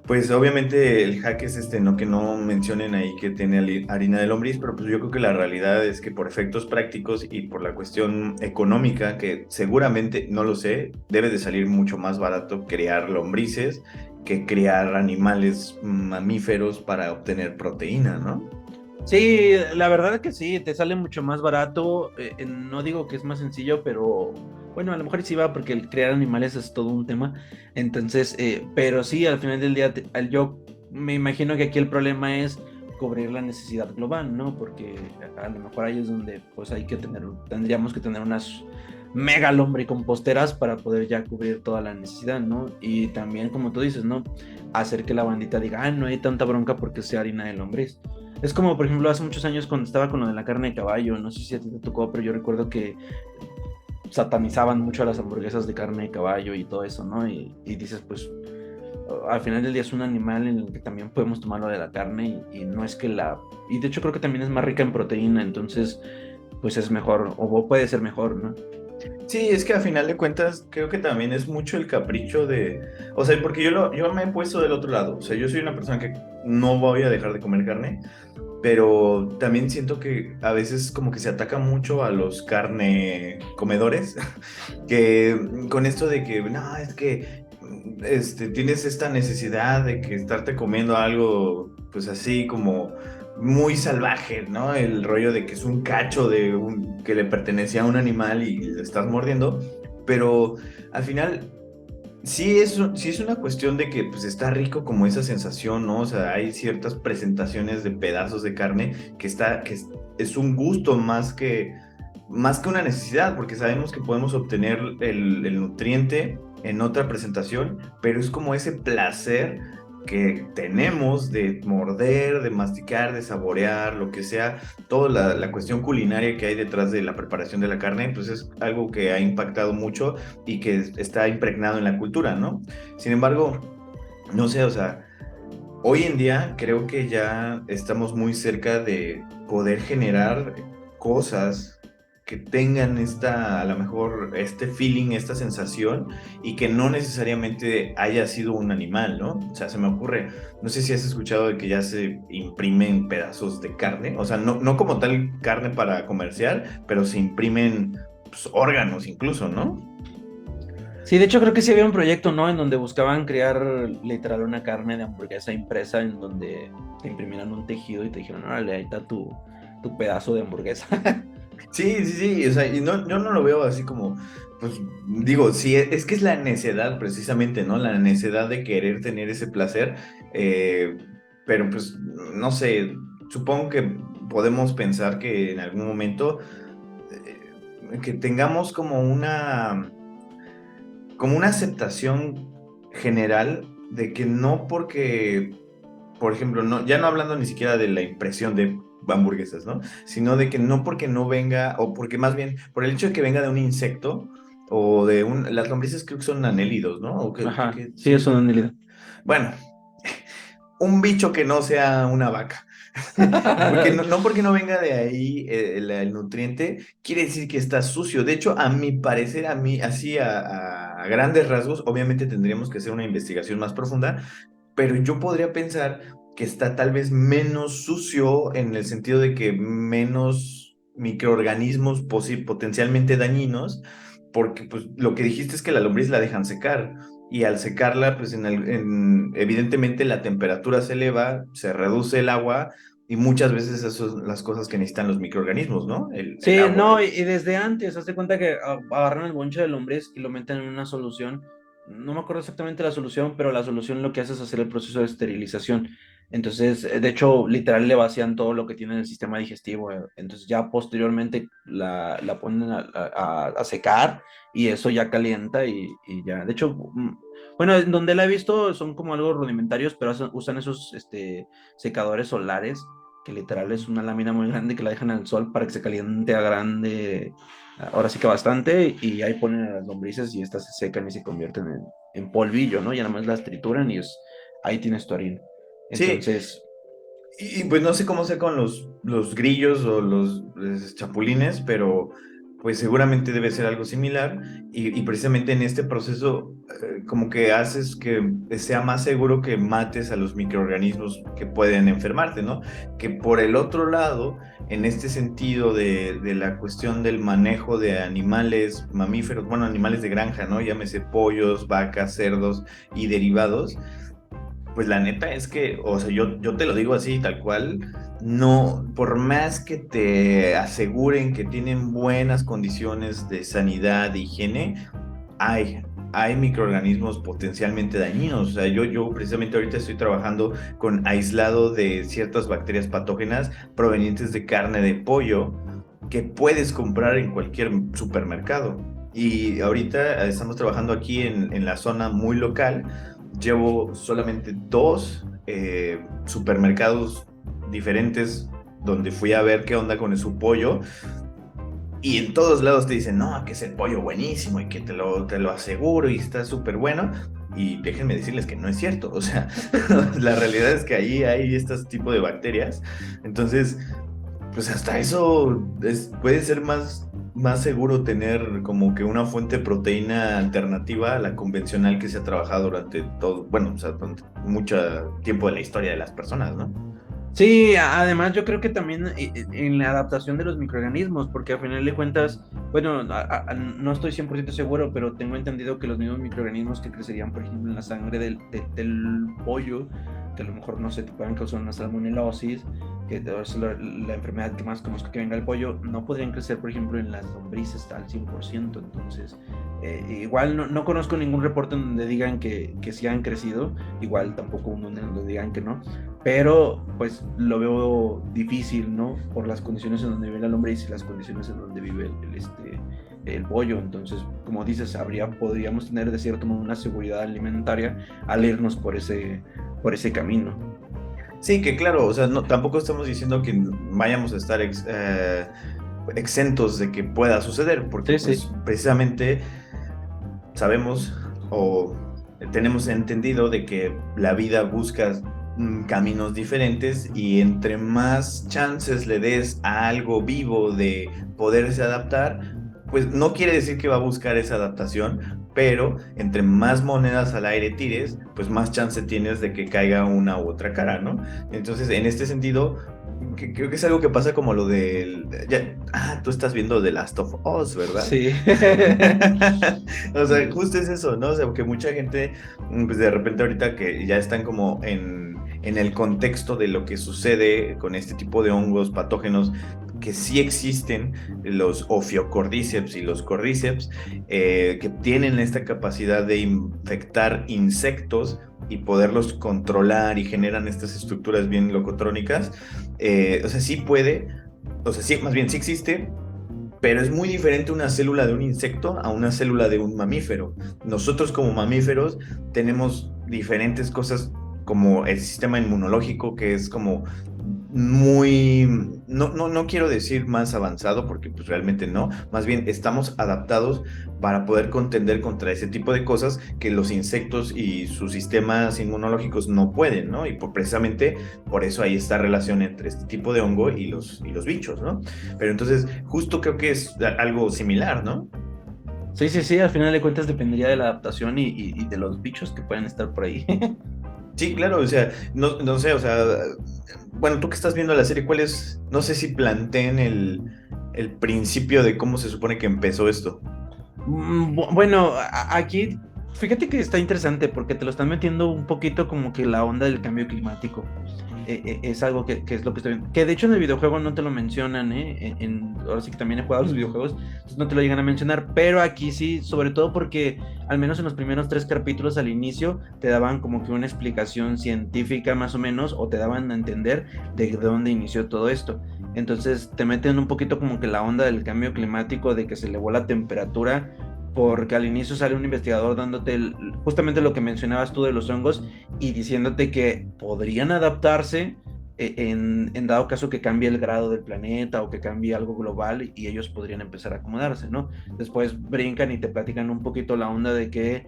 Pues obviamente el hack es no que no mencionen ahí que tiene harina de lombriz, pero pues yo creo que la realidad es que por efectos prácticos y por la cuestión económica, que seguramente, no lo sé, debe de salir mucho más barato criar lombrices que criar animales mamíferos para obtener proteína, ¿no? Sí, la verdad es que sí, te sale mucho más barato. No digo que es más sencillo, pero bueno, a lo mejor sí va porque el crear animales es todo un tema. Entonces, pero sí, al final del día, yo me imagino que aquí el problema es cubrir la necesidad global, ¿no? Porque a lo mejor ahí es donde pues tendríamos que tener unas mega lombricomposteras para poder ya cubrir toda la necesidad, ¿no? Y también, como tú dices, ¿no? Hacer que la bandita diga, no hay tanta bronca porque sea harina de lombriz. Es como, por ejemplo, hace muchos años cuando estaba con lo de la carne de caballo, no sé si a ti te tocó, pero yo recuerdo que satanizaban mucho a las hamburguesas de carne de caballo y todo eso, ¿no? Y dices, pues, al final del día es un animal en el que también podemos tomarlo de la carne y no es que la... Y de hecho creo que también es más rica en proteína, entonces, pues es mejor, o puede ser mejor, ¿no? Sí, es que a final de cuentas creo que también es mucho el capricho de, o sea, porque yo me he puesto del otro lado, o sea, yo soy una persona que no voy a dejar de comer carne, pero también siento que a veces como que se ataca mucho a los carne comedores, que con esto de que, no, es que tienes esta necesidad de que estarte comiendo algo, pues así como muy salvaje, ¿no? El rollo de que es un cacho que le pertenecía a un animal y le estás mordiendo, pero al final sí es una cuestión de que pues está rico como esa sensación, ¿no? O sea, hay ciertas presentaciones de pedazos de carne es un gusto más que una necesidad, porque sabemos que podemos obtener el nutriente en otra presentación, pero es como ese placer que tenemos de morder, de masticar, de saborear, lo que sea, toda la cuestión culinaria que hay detrás de la preparación de la carne, pues es algo que ha impactado mucho y que está impregnado en la cultura, ¿no? Sin embargo, no sé, o sea, hoy en día creo que ya estamos muy cerca de poder generar cosas que tengan a lo mejor este feeling, esta sensación, y que no necesariamente haya sido un animal, ¿no? O sea, se me ocurre, no sé si has escuchado de que ya se imprimen pedazos de carne, o sea, no como tal carne para comercial, pero se imprimen pues, órganos incluso, ¿no? Sí, de hecho creo que sí había un proyecto, ¿no? En donde buscaban crear literal una carne de hamburguesa impresa en donde te imprimieran un tejido y te dijeron, órale, ahí está tu pedazo de hamburguesa. Sí, sí, sí, o sea, y no, yo no lo veo así como, pues digo, sí, es que es la necedad precisamente, ¿no? La necedad de querer tener ese placer, eh, pero pues, no sé, supongo que podemos pensar que en algún momento que tengamos como una aceptación general de que no porque, por ejemplo, no, ya no hablando ni siquiera de la impresión de hamburguesas, ¿no? Sino de que no porque no venga, o porque más bien, por el hecho de que venga de un insecto, o de las lombrices creo que son anélidos, ¿no? O Ajá, sí, sí, es una unidad. bueno, un bicho que no sea una vaca. Porque no porque no venga de ahí el nutriente, quiere decir que está sucio. De hecho, a mi parecer, a mí, así a grandes rasgos, obviamente tendríamos que hacer una investigación más profunda, pero yo podría pensar que está tal vez menos sucio en el sentido de que menos microorganismos potencialmente dañinos, porque pues lo que dijiste es que la lombriz la dejan secar y al secarla, pues evidentemente la temperatura se eleva, se reduce el agua y muchas veces esas son las cosas que necesitan los microorganismos, ¿no? El Sí, agua. no, y desde antes, hazte cuenta que agarran el bonche de lombriz y lo meten en una solución. No me acuerdo exactamente la solución, pero la solución lo que hace es hacer el proceso de esterilización. Entonces, de hecho, literal le vacían todo lo que tiene en el sistema digestivo. Entonces, ya posteriormente la ponen a secar y eso ya calienta y ya. De hecho, bueno, en donde la he visto son como algo rudimentarios, pero usan esos secadores solares que literal es una lámina muy grande que la dejan al sol para que se caliente a grande, ahora sí que bastante, y ahí ponen a las lombrices y estas se secan y se convierten en polvillo, ¿no? Ya nada más las trituran y ahí tienes tu harina. Sí, Entonces, pues no sé cómo sea con los grillos o los chapulines, pero pues seguramente debe ser algo similar y precisamente en este proceso como que haces que sea más seguro que mates a los microorganismos que pueden enfermarte, ¿no? Que por el otro lado, en este sentido de la cuestión del manejo de animales mamíferos, bueno, animales de granja, ¿no? Llámese pollos, vacas, cerdos y derivados, pues la neta es que, o sea, yo te lo digo así, tal cual, no, por más que te aseguren que tienen buenas condiciones de sanidad, de higiene, hay microorganismos potencialmente dañinos. O sea, yo precisamente ahorita estoy trabajando con aislado de ciertas bacterias patógenas provenientes de carne de pollo que puedes comprar en cualquier supermercado. Y ahorita estamos trabajando aquí en la zona muy local. Llevo solamente dos supermercados diferentes donde fui a ver qué onda con su pollo y en todos lados te dicen, no, que es el pollo buenísimo y que te lo aseguro y está súper bueno. Y déjenme decirles que no es cierto. O sea, la realidad es que ahí hay este tipo de bacterias. Entonces, pues hasta eso puede ser más seguro tener como que una fuente de proteína alternativa a la convencional que se ha trabajado durante todo, bueno, o sea, durante mucho tiempo de la historia de las personas, ¿no? sí, además yo creo que también en la adaptación de los microorganismos, porque al final de cuentas, bueno, no estoy 100% seguro, pero tengo entendido que los mismos microorganismos que crecerían, por ejemplo, en la sangre del pollo, que a lo mejor no sé, te puedan causar una salmonelosis, que es la enfermedad que más conozco que venga del pollo, no podrían crecer, por ejemplo, en las lombrices al 100%. Entonces, igual no conozco ningún reporte en donde digan que sí han crecido, igual tampoco uno en donde digan que no, pero pues lo veo difícil, ¿no? Por las condiciones en donde vive la lombriz y las condiciones en donde vive el pollo. Entonces, como dices, podríamos tener de cierto modo una seguridad alimentaria al irnos por ese camino. Sí, que claro, o sea, no, tampoco estamos diciendo que vayamos a estar exentos de que pueda suceder, porque Sí, sí. pues precisamente sabemos o tenemos entendido de que la vida busca caminos diferentes y entre más chances le des a algo vivo de poderse adaptar, pues no quiere decir que va a buscar esa adaptación, pero entre más monedas al aire tires, pues más chance tienes de que caiga una u otra cara, ¿no? Entonces, en este sentido, creo que es algo que pasa como lo del... tú estás viendo The Last of Us, ¿verdad? Sí. O sea, justo es eso, ¿no? O sea, que mucha gente, pues de repente ahorita que ya están como en el contexto de lo que sucede con este tipo de hongos patógenos, que sí existen los Ophiocordyceps y los Cordyceps, que tienen esta capacidad de infectar insectos y poderlos controlar y generan estas estructuras bien locotrónicas. O sea, sí puede, o sea, sí, más bien sí existe, pero es muy diferente una célula de un insecto a una célula de un mamífero. Nosotros como mamíferos tenemos diferentes cosas como el sistema inmunológico, que es como muy, no quiero decir más avanzado, porque pues realmente no, más bien estamos adaptados para poder contender contra ese tipo de cosas que los insectos y sus sistemas inmunológicos no pueden, ¿no? Y precisamente por eso hay esta relación entre este tipo de hongo y los bichos, ¿no? Pero entonces, justo creo que es algo similar, ¿no? Sí, sí, sí, al final de cuentas dependería de la adaptación y de los bichos que pueden estar por ahí. Sí, claro, o sea, no sé, o sea, bueno, tú que estás viendo la serie, ¿cuál es? No sé si planteen el principio de cómo se supone que empezó esto. Bueno, aquí, fíjate que está interesante porque te lo están metiendo un poquito como que la onda del cambio climático. Es algo que es lo que estoy viendo. Que de hecho en el videojuego no te lo mencionan, ¿eh? Ahora sí que también he jugado los videojuegos, entonces no te lo llegan a mencionar, pero aquí sí, sobre todo porque al menos en los primeros 3 capítulos al inicio te daban como que una explicación científica más o menos, o te daban a entender de dónde inició todo esto. Entonces te meten un poquito como que la onda del cambio climático, de que se elevó la temperatura, porque al inicio sale un investigador dándote justamente lo que mencionabas tú de los hongos y diciéndote que podrían adaptarse en dado caso que cambie el grado del planeta o que cambie algo global y ellos podrían empezar a acomodarse, ¿no? Después brincan y te platican un poquito la onda de que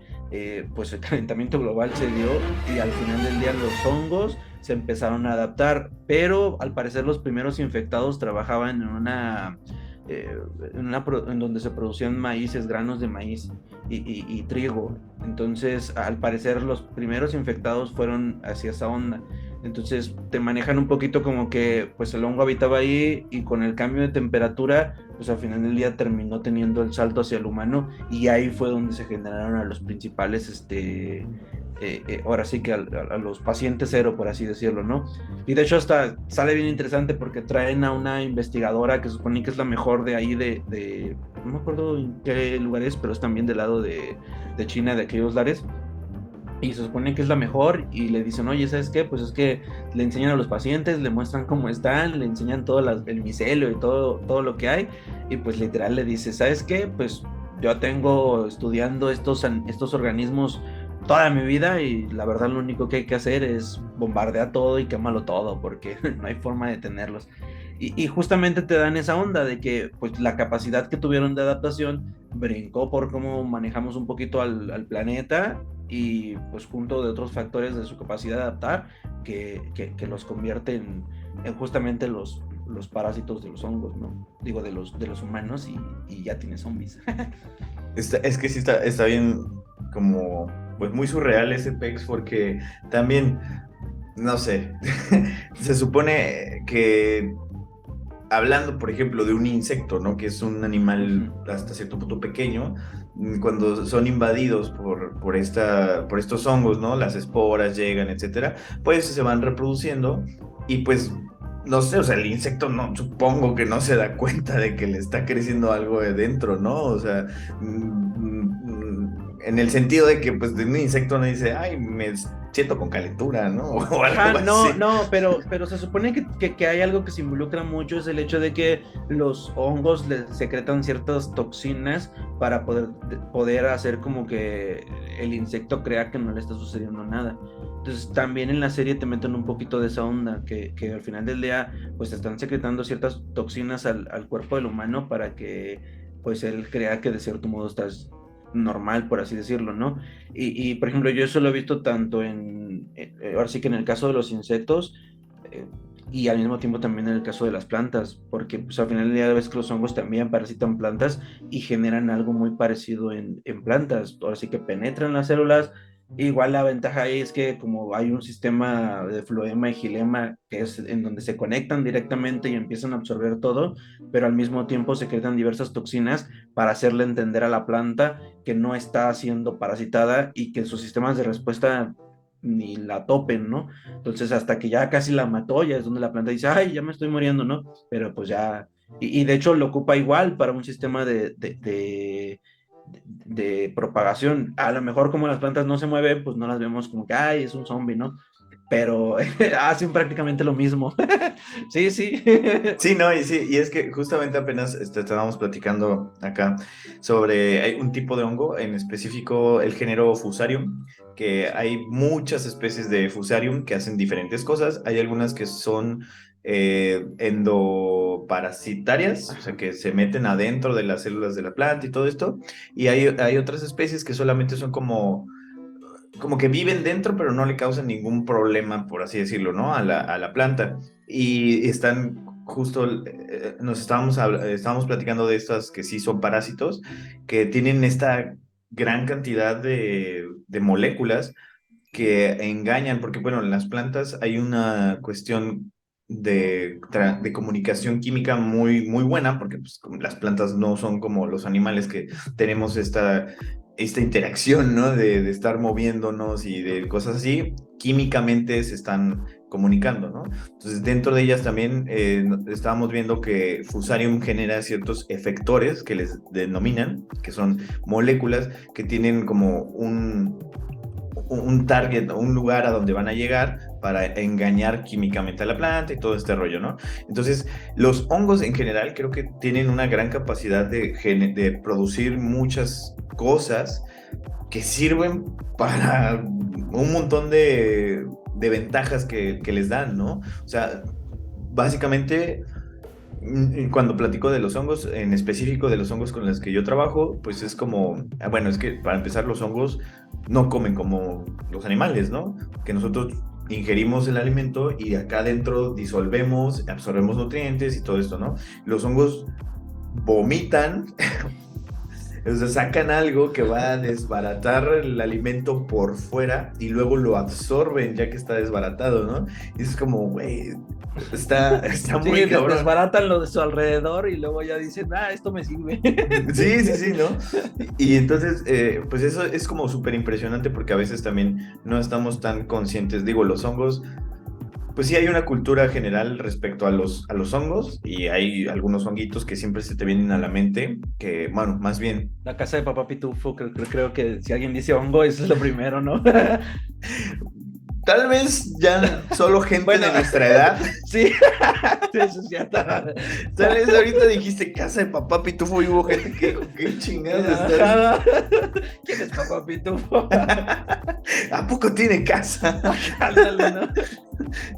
pues el calentamiento global se dio y al final del día los hongos se empezaron a adaptar, pero al parecer los primeros infectados trabajaban eh, en donde se producían maíces, granos de maíz y trigo. Entonces, al parecer, los primeros infectados fueron hacia esa onda. Entonces, te manejan un poquito como que pues el hongo habitaba ahí y con el cambio de temperatura, pues al final del día terminó teniendo el salto hacia el humano y ahí fue donde se generaron a los principales, ahora sí que a los pacientes cero, por así decirlo, ¿no? Y de hecho hasta sale bien interesante porque traen a una investigadora que se supone que es la mejor de ahí no me acuerdo en qué lugar es, pero es también del lado de China, de aquellos lares. Y se supone que es la mejor y le dicen, oye, ¿sabes qué? Pues es que le enseñan a los pacientes, le muestran cómo están, le enseñan todo el micelio y todo lo que hay. Y pues literal le dice, ¿sabes qué? Pues yo tengo estudiando estos organismos toda mi vida y la verdad lo único que hay que hacer es bombardear todo y quemarlo todo porque no hay forma de tenerlos. Y justamente te dan esa onda de que pues la capacidad que tuvieron de adaptación brincó por cómo manejamos un poquito al planeta y pues junto de otros factores de su capacidad de adaptar que los convierten en justamente los parásitos de los hongos, ¿no? Digo, de los humanos y ya tiene zombies. Es que sí está bien como, pues muy surreal ese PEX porque también, no sé, se supone que hablando, por ejemplo, de un insecto, ¿no? Que es un animal hasta cierto punto pequeño, cuando son invadidos por estos hongos, ¿no? Las esporas llegan, etcétera, pues se van reproduciendo y pues, no sé, o sea, el insecto no, supongo que no se da cuenta de que le está creciendo algo de dentro, ¿no? O sea, en el sentido de que, pues, de un insecto no dice, ay, me siento con calentura, ¿no? O Ajá, algo no, así. no, pero se supone que hay algo que se involucra mucho, es el hecho de que los hongos secretan ciertas toxinas para poder hacer como que el insecto crea que no le está sucediendo nada. Entonces también en la serie te meten un poquito de esa onda, que al final del día pues están secretando ciertas toxinas al cuerpo del humano para que pues él crea que de cierto modo estás normal, por así decirlo, ¿no? Por ejemplo, yo eso lo he visto tanto ahora sí que en el caso de los insectos, eh, y al mismo tiempo también en el caso de las plantas, porque pues al final del día ves que los hongos también parasitan plantas y generan algo muy parecido en plantas, ahora sí que penetran las células. Igual la ventaja ahí es que como hay un sistema de floema y xilema que es en donde se conectan directamente y empiezan a absorber todo, pero al mismo tiempo secretan diversas toxinas para hacerle entender a la planta que no está siendo parasitada y que sus sistemas de respuesta ni la topen, ¿no? Entonces, hasta que ya casi la mató, ya es donde la planta dice, ay, ya me estoy muriendo, ¿no? Pero pues ya, y de hecho lo ocupa igual para un sistema de propagación. A lo mejor como las plantas no se mueven, pues no las vemos como que, ay, es un zombie, ¿no? Pero hacen prácticamente lo mismo. Sí, sí. Sí, no, y sí, y es que justamente apenas estábamos platicando acá sobre hay un tipo de hongo, en específico el género Fusarium, que hay muchas especies de Fusarium que hacen diferentes cosas. Hay algunas que son endoparasitarias, o sea, Ajá. que se meten adentro de las células de la planta y todo esto, y hay otras especies que solamente son como que viven dentro, pero no le causan ningún problema, por así decirlo, ¿no? A la planta. Y están justo, estábamos platicando de estas que sí son parásitos, que tienen esta gran cantidad de moléculas que engañan, porque bueno, en las plantas hay una cuestión de comunicación química muy, muy buena, porque pues, como las plantas no son como los animales que tenemos esta interacción, ¿no? De estar moviéndonos y de cosas así, químicamente se están comunicando, ¿no? Entonces, dentro de ellas también estábamos viendo que Fusarium genera ciertos efectores que les denominan, que son moléculas que tienen como un target o un lugar a donde van a llegar para engañar químicamente a la planta y todo este rollo, ¿no? Entonces, los hongos en general creo que tienen una gran capacidad de producir muchas cosas que sirven para un montón de ventajas que les dan, ¿no? O sea, básicamente cuando platico de los hongos, en específico de los hongos con los que yo trabajo, pues es como, bueno, es que para empezar los hongos no comen como los animales, ¿no? Que nosotros ingerimos el alimento y acá adentro disolvemos, absorbemos nutrientes y todo esto, ¿no? Los hongos vomitan, o sea, sacan algo que va a desbaratar el alimento por fuera y luego lo absorben ya que está desbaratado, ¿no? Y es como, güey, está Sí, muy cabrón. desbaratan lo de su alrededor y luego ya dicen, ah, esto me sirve. Sí, sí, sí, ¿no? Y entonces, pues eso es como súper impresionante porque a veces también no estamos tan conscientes. Digo, los hongos, pues sí hay una cultura general respecto a los hongos y hay algunos honguitos que siempre se te vienen a la mente, que, bueno, más bien La casa de Papá Pitufo, creo que si alguien dice hongo, eso es lo primero, ¿no? tal vez ya solo gente Bueno, de nuestra edad. sí, sí, eso es cierto. Tal vez ahorita dijiste casa de papá Pitufo y hubo gente que dijo, ¿qué chingados está? Ajá. ¿Quién es Papá Pitufo? ¿A poco tiene casa? Ándale, ¿no?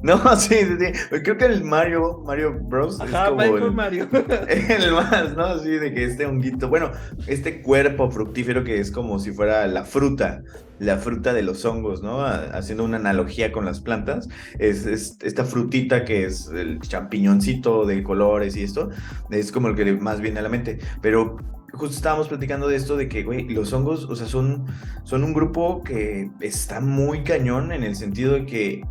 No, sí, sí, sí. Creo que el Mario Bros. Es Ajá, como Paper Mario. el más, ¿no? Así de que este honguito, bueno, este cuerpo fructífero que es como si fuera la fruta de los hongos, ¿no? Haciendo una analogía con las plantas, es esta frutita que es el champiñoncito de colores y esto, es como el que más viene a la mente, pero justo estábamos platicando de esto, de que, güey, los hongos, o sea, son un grupo que está muy cañón en el sentido de que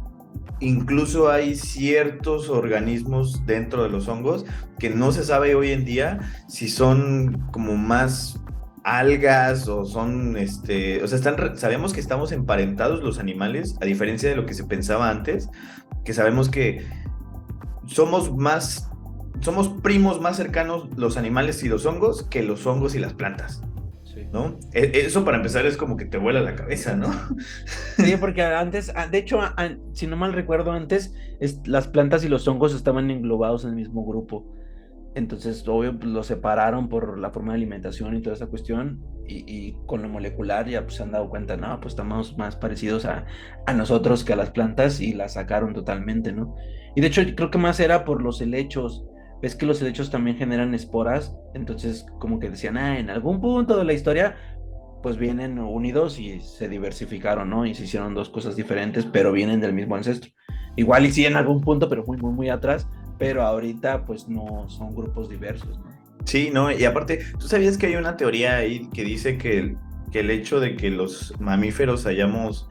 incluso hay ciertos organismos dentro de los hongos que no se sabe hoy en día si son como más algas o son, o sea, sabemos que estamos emparentados los animales, a diferencia de lo que se pensaba antes, que sabemos que somos más, somos primos más cercanos los animales y los hongos que los hongos y las plantas, Sí. ¿no? Eso para empezar es como que te vuela la cabeza, ¿no? Sí, porque antes, de hecho, si no mal recuerdo, antes las plantas y los hongos estaban englobados en el mismo grupo. Entonces, obvio, pues, los separaron por la forma de alimentación y toda esa cuestión. Y con lo molecular ya pues, se han dado cuenta, no, pues estamos más parecidos a nosotros que a las plantas y las sacaron totalmente, ¿no? Y de hecho, creo que más era por los helechos. Ves que los helechos también generan esporas. Entonces, como que decían, ah, en algún punto de la historia pues vienen unidos y se diversificaron, ¿no? Y se hicieron dos cosas diferentes, pero vienen del mismo ancestro. Igual y sí en algún punto, pero muy, muy, muy atrás, pero ahorita pues no son grupos diversos, ¿no? Sí, no, y aparte, ¿tú sabías que hay una teoría ahí que dice que el hecho de que los mamíferos hayamos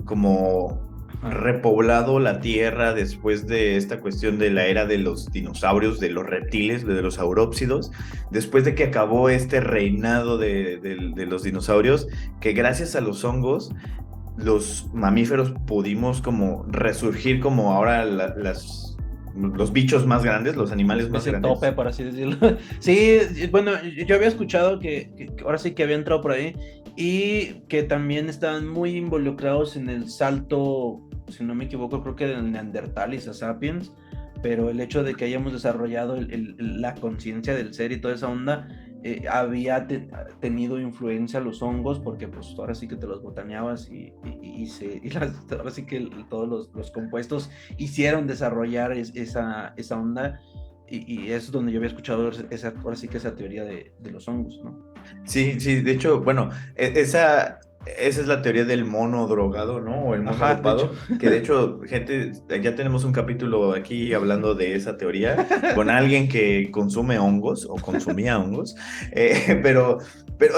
como Ajá. repoblado la tierra después de esta cuestión de la era de los dinosaurios, de los reptiles, de los saurópsidos, después de que acabó este reinado de los dinosaurios, que gracias a los hongos, los mamíferos pudimos como resurgir como ahora los bichos más grandes, los animales más Ese grandes. tope, por así decirlo. Sí, bueno, yo había escuchado que ahora sí que había entrado por ahí y que también estaban muy involucrados en el salto, si no me equivoco, creo que del Neandertalis a Sapiens, pero el hecho de que hayamos desarrollado la conciencia del ser y toda esa onda, había tenido influencia los hongos, porque pues ahora sí que te los botaneabas ahora sí que todos los compuestos hicieron desarrollar esa onda y es donde yo había escuchado ahora sí que esa teoría de los hongos, ¿no? Sí, sí, de hecho, bueno, esa es la teoría del mono drogado, ¿no? O el mono Ajá, de hecho. dopado, que de hecho, gente, ya tenemos un capítulo aquí hablando de esa teoría con alguien que consume hongos o consumía hongos, pero,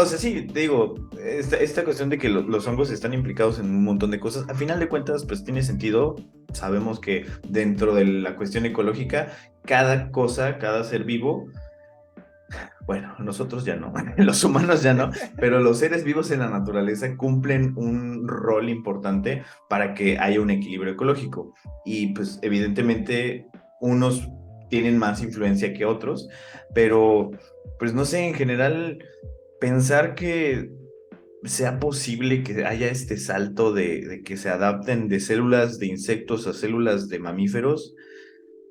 o sea, sí, te digo, esta cuestión de que los hongos están implicados en un montón de cosas, al final de cuentas, pues tiene sentido. Sabemos que dentro de la cuestión ecológica, cada cosa, cada ser vivo, bueno, nosotros ya no, los humanos ya no, pero los seres vivos en la naturaleza cumplen un rol importante para que haya un equilibrio ecológico. Y pues evidentemente unos tienen más influencia que otros, pero pues no sé, en general pensar que sea posible que haya este salto de que se adapten de células de insectos a células de mamíferos,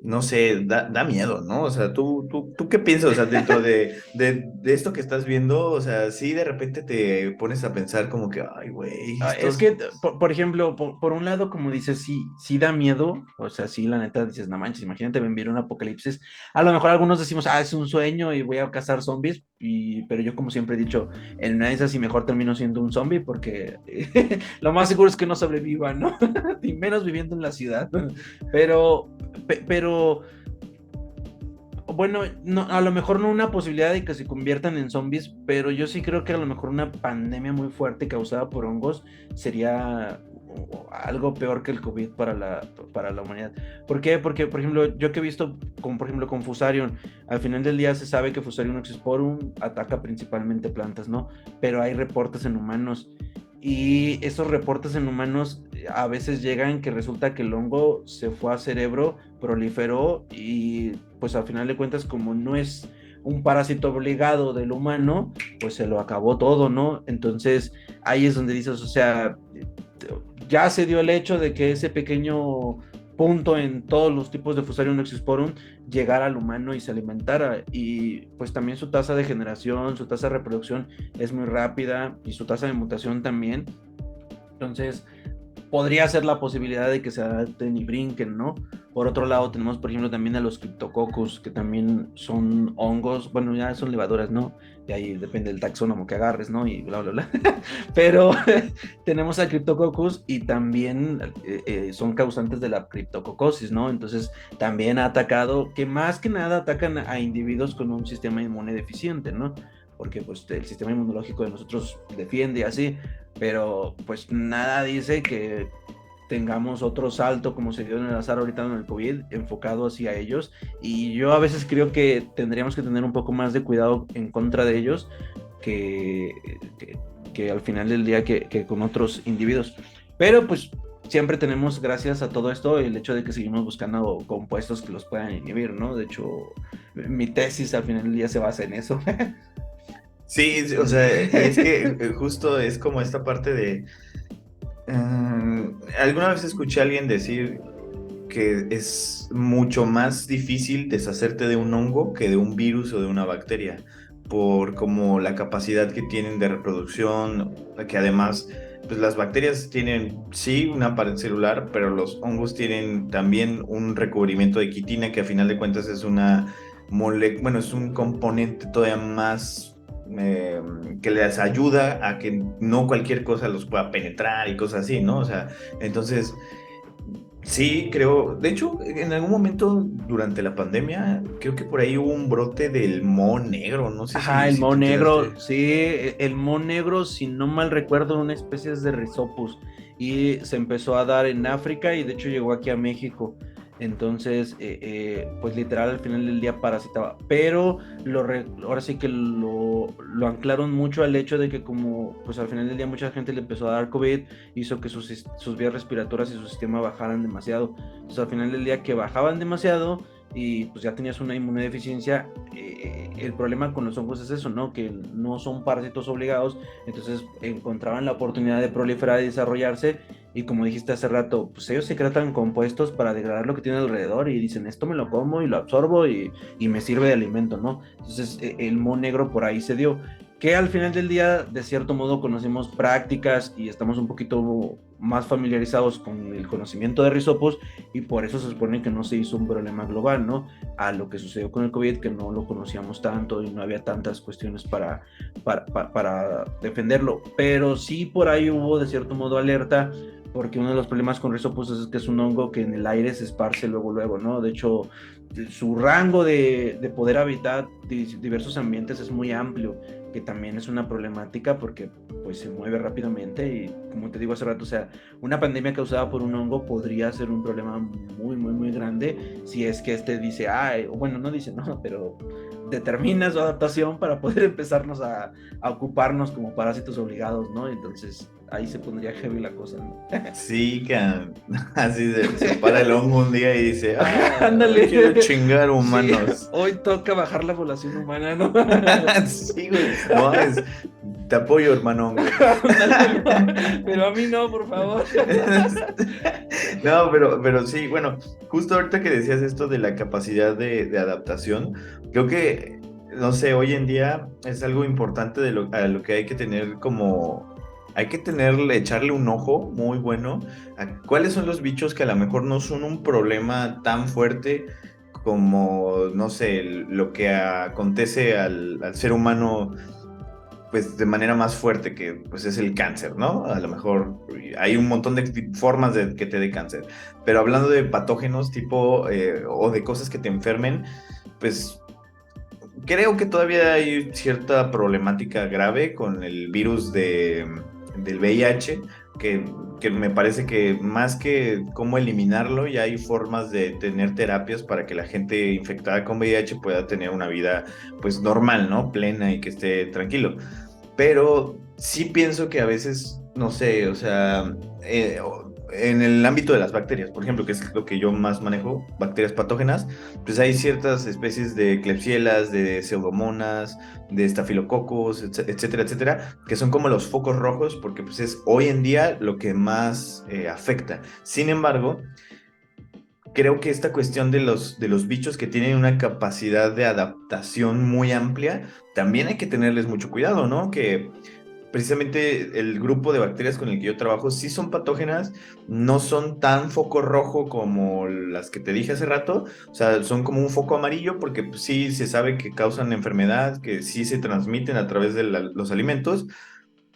no sé, da miedo, ¿no? O sea, ¿tú qué piensas? O sea, dentro de esto que estás viendo, o sea, sí de repente te pones a pensar como que, ay, güey, Es estos... que, por ejemplo, por un lado, como dices, sí, sí da miedo, o sea, sí, la neta dices, no manches, imagínate vivir un apocalipsis. A lo mejor algunos decimos, es un sueño y voy a cazar zombies, pero yo como siempre he dicho, en una de esas y mejor termino siendo un zombie porque lo más seguro es que no sobreviva, ¿no? Y menos viviendo en la ciudad. Pero, pero bueno, no, a lo mejor no una posibilidad de que se conviertan en zombies, pero yo sí creo que a lo mejor una pandemia muy fuerte causada por hongos sería algo peor que el COVID para la humanidad. ¿Por qué? Porque, por ejemplo, yo que he visto, como por ejemplo con Fusarium, al final del día se sabe que Fusarium noxisporum ataca principalmente plantas, ¿no? Pero hay reportes en humanos. Y esos reportes en humanos a veces llegan que resulta que el hongo se fue a cerebro, proliferó y pues al final de cuentas como no es un parásito obligado del humano, pues se lo acabó todo, ¿no? Entonces ahí es donde dices, o sea, ya se dio el hecho de que ese pequeño punto en todos los tipos de Fusarium noxisporum llegara al humano y se alimentara, y pues también su tasa de generación, su tasa de reproducción es muy rápida y su tasa de mutación también. Entonces podría ser la posibilidad de que se adapten y brinquen, ¿no? Por otro lado, tenemos, por ejemplo, también a los Cryptococcus, que también son hongos, bueno, ya son levaduras, ¿no? Y ahí depende del taxónomo que agarres, ¿no? Y bla, bla, bla. Pero tenemos a Cryptococcus y también son causantes de la criptococosis, ¿no? Entonces, también ha atacado, que más que nada atacan a individuos con un sistema inmune deficiente, ¿no? Porque pues el sistema inmunológico de nosotros defiende así, pero pues nada dice que tengamos otro salto como se dio en el azar ahorita en el COVID, enfocado hacia ellos. Y yo a veces creo que tendríamos que tener un poco más de cuidado en contra de ellos que, que, que al final del día que con otros individuos. Pero pues siempre tenemos, gracias a todo esto, el hecho de que seguimos buscando compuestos que los puedan inhibir, ¿no? De hecho, mi tesis al final del día se basa en eso. Sí, sí, o sea, y es que justo es como esta parte de... alguna vez escuché a alguien decir que es mucho más difícil deshacerte de un hongo que de un virus o de una bacteria, por como la capacidad que tienen de reproducción, que además, pues las bacterias tienen, sí, una pared celular, pero los hongos tienen también un recubrimiento de quitina, que a final de cuentas es una bueno, es un componente todavía más que les ayuda a que no cualquier cosa los pueda penetrar y cosas así, ¿no? O sea, entonces, sí, creo, de hecho, en algún momento durante la pandemia, creo que por ahí hubo un brote del moho negro, no sé Ajá, el si moho te negro, enteraste. sí, el moho negro, si no mal recuerdo, una especie de Rhizopus y se empezó a dar en África y de hecho llegó aquí a México. Entonces, pues literal al final del día parasitaba, pero ahora sí que lo anclaron mucho al hecho de que como pues al final del día mucha gente le empezó a dar COVID, hizo que sus vías respiratorias y su sistema bajaran demasiado. Entonces al final del día que bajaban demasiado y pues ya tenías una inmunodeficiencia, el problema con los hongos es eso, ¿no? Que no son parásitos obligados, entonces encontraban la oportunidad de proliferar y desarrollarse, y como dijiste hace rato, pues ellos se crean compuestos para degradar lo que tiene alrededor y dicen, esto me lo como y lo absorbo y me sirve de alimento, ¿no? Entonces el moho negro por ahí se dio. Que al final del día, de cierto modo, conocemos prácticas y estamos un poquito más familiarizados con el conocimiento de risopos, y por eso se supone que no se hizo un problema global, ¿no? A lo que sucedió con el COVID, que no lo conocíamos tanto y no había tantas cuestiones para defenderlo. Pero sí por ahí hubo de cierto modo alerta, porque uno de los problemas con risopus es que es un hongo que en el aire se esparce luego, luego, ¿no? De hecho, su rango de poder habitar diversos ambientes es muy amplio, que también es una problemática porque pues se mueve rápidamente y como te digo hace rato, o sea, una pandemia causada por un hongo podría ser un problema muy, muy, muy grande si es que este dice, bueno, no dice no, pero determina su adaptación para poder empezarnos a ocuparnos como parásitos obligados, ¿no? Entonces ahí se pondría heavy la cosa, ¿no? Sí, que así se para el hongo un día y dice, hoy quiero Ándale. chingar Sí, humanos. hoy toca bajar la población humana, ¿no? Sí, güey, no, te apoyo, hermano hongo. Ándale. Pero a mí no, por favor. No, pero sí, bueno, justo ahorita que decías esto de la capacidad de adaptación, creo que, no sé, hoy en día es algo importante a lo que hay que tener como, hay que tenerle, echarle un ojo muy bueno a cuáles son los bichos que a lo mejor no son un problema tan fuerte como, no sé, lo que acontece al ser humano pues de manera más fuerte que pues es el cáncer, ¿no? A lo mejor hay un montón de formas de que te dé cáncer, pero hablando de patógenos tipo o de cosas que te enfermen, pues creo que todavía hay cierta problemática grave con el virus del VIH, que me parece que más que cómo eliminarlo, ya hay formas de tener terapias para que la gente infectada con VIH pueda tener una vida pues normal, ¿no? Plena y que esté tranquilo, pero sí pienso que a veces, no sé, o sea, en el ámbito de las bacterias, por ejemplo, que es lo que yo más manejo, bacterias patógenas, pues hay ciertas especies de Klebsielas, de Pseudomonas, de estafilococos, etcétera, etcétera, que son como los focos rojos porque pues es hoy en día lo que más afecta. Sin embargo, creo que esta cuestión de los bichos que tienen una capacidad de adaptación muy amplia, también hay que tenerles mucho cuidado, ¿no? Que precisamente el grupo de bacterias con el que yo trabajo sí son patógenas, no son tan foco rojo como las que te dije hace rato, o sea, son como un foco amarillo porque pues, sí se sabe que causan enfermedad, que sí se transmiten a través de los alimentos,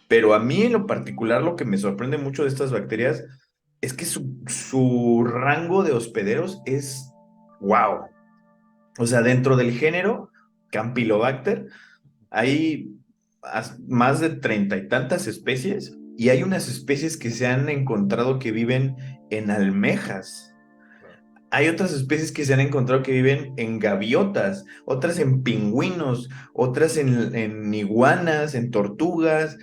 pero a mí en lo particular lo que me sorprende mucho de estas bacterias es que su rango de hospederos es wow. O sea, dentro del género Campylobacter hay más de treinta y tantas especies y hay unas especies que se han encontrado que viven en almejas. Hay otras especies que se han encontrado que viven en gaviotas, otras en pingüinos, otras en iguanas, en tortugas.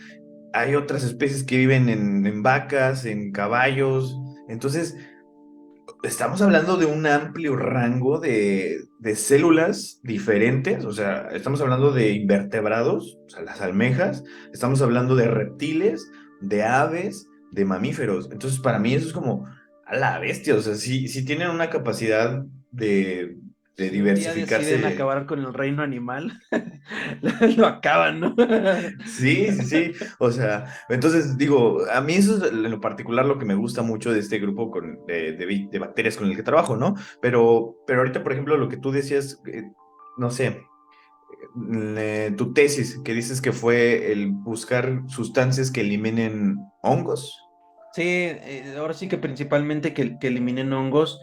Hay otras especies que viven en vacas, en caballos. Entonces, estamos hablando de un amplio rango de células diferentes, o sea, estamos hablando de invertebrados, o sea, las almejas, estamos hablando de reptiles, de aves, de mamíferos. Entonces, para mí eso es como a la bestia, o sea, sí tienen una capacidad de Si un día deciden diversificarse. acabar con el reino animal, lo acaban, ¿no? Sí, sí, sí. O sea, entonces digo, a mí eso es en lo particular lo que me gusta mucho de este grupo de bacterias con el que trabajo, ¿no? Pero ahorita, por ejemplo, lo que tú decías, no sé, tu tesis, que dices que fue el buscar sustancias que eliminen hongos. Sí, ahora sí que principalmente que eliminen hongos.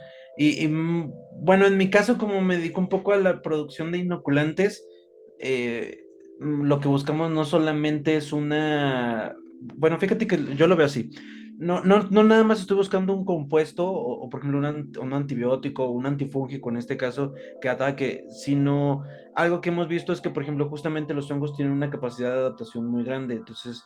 Bueno, en mi caso, como me dedico un poco a la producción de inoculantes, lo que buscamos no solamente es una... Bueno, fíjate que yo lo veo así. No nada más estoy buscando un compuesto por ejemplo, un antibiótico o un antifúngico en este caso que ataque, sino algo que hemos visto es que, por ejemplo, justamente los hongos tienen una capacidad de adaptación muy grande. Entonces,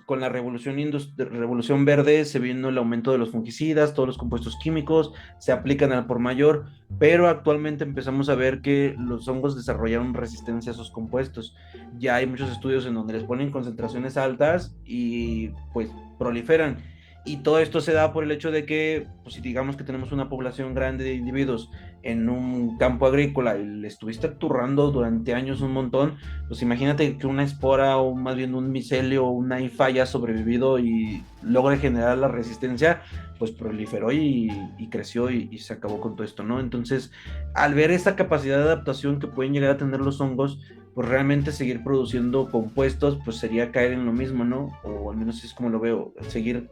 con la revolución verde se vino el aumento de los fungicidas, todos los compuestos químicos se aplican al por mayor, pero actualmente empezamos a ver que los hongos desarrollaron resistencia a esos compuestos. Ya hay muchos estudios en donde les ponen concentraciones altas y pues proliferan. Y todo esto se da por el hecho de que, pues, si digamos que tenemos una población grande de individuos en un campo agrícola y le estuviste aturrando durante años un montón, pues imagínate que una espora o más bien un micelio o una hifa haya sobrevivido y logre generar la resistencia, pues proliferó y creció y se acabó con todo esto, ¿no? Entonces, al ver esa capacidad de adaptación que pueden llegar a tener los hongos, pues realmente seguir produciendo compuestos, pues sería caer en lo mismo, ¿no? O al menos es como lo veo, seguir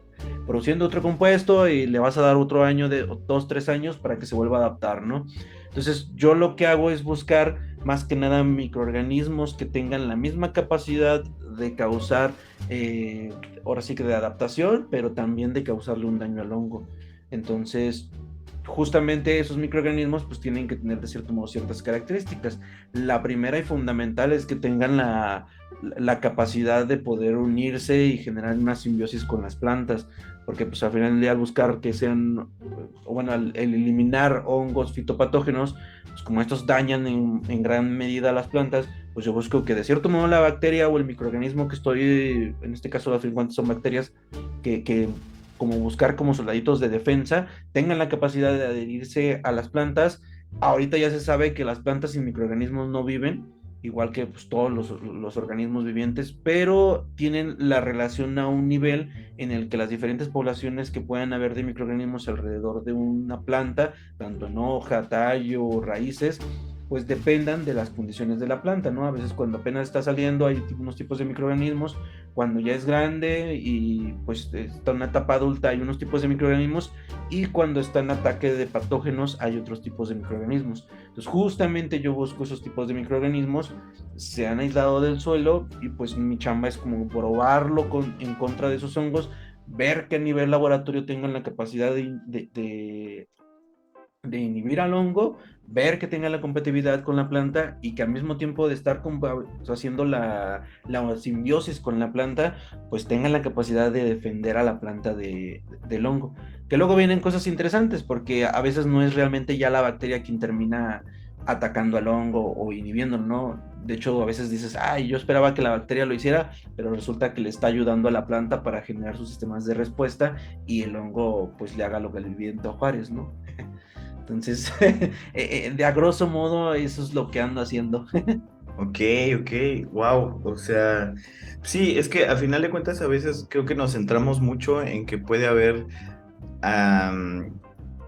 produciendo otro compuesto y le vas a dar otro año de 2, 3 años para que se vuelva a adaptar, ¿no? Entonces, yo lo que hago es buscar más que nada microorganismos que tengan la misma capacidad de causar, ahora sí que de adaptación, pero también de causarle un daño al hongo. Entonces, justamente esos microorganismos pues tienen que tener de cierto modo ciertas características. La primera y fundamental es que tengan la capacidad de poder unirse y generar una simbiosis con las plantas, porque pues al final del día al buscar que sean, o bueno, al eliminar hongos fitopatógenos, pues como estos dañan en gran medida a las plantas, pues yo busco que de cierto modo la bacteria o el microorganismo que estoy, en este caso las frecuentes son bacterias, que como buscar como soldaditos de defensa, tengan la capacidad de adherirse a las plantas. Ahorita ya se sabe que las plantas y microorganismos no viven, igual que pues, todos los organismos vivientes, pero tienen la relación a un nivel en el que las diferentes poblaciones que puedan haber de microorganismos alrededor de una planta, tanto en hoja, tallo, raíces, pues dependan de las condiciones de la planta, ¿no? A veces cuando apenas está saliendo hay unos tipos de microorganismos, cuando ya es grande y pues está en una etapa adulta hay unos tipos de microorganismos y cuando está en ataque de patógenos hay otros tipos de microorganismos. Entonces justamente yo busco esos tipos de microorganismos, se han aislado del suelo y pues mi chamba es como probarlo en contra de esos hongos, ver que a nivel laboratorio tengan la capacidad de inhibir al hongo, ver que tenga la compatibilidad con la planta y que al mismo tiempo de estar haciendo la simbiosis con la planta, pues tengan la capacidad de defender a la planta del hongo. Que luego vienen cosas interesantes porque a veces no es realmente ya la bacteria quien termina atacando al hongo o inhibiéndolo, ¿no? De hecho, a veces dices, ay, yo esperaba que la bacteria lo hiciera, pero resulta que le está ayudando a la planta para generar sus sistemas de respuesta y el hongo pues le haga lo que le viento a Juárez, ¿no? Entonces, de a grosso modo, eso es lo que ando haciendo. Ok, ok, wow. O sea, sí, es que a final de cuentas a veces creo que nos centramos mucho en que puede haber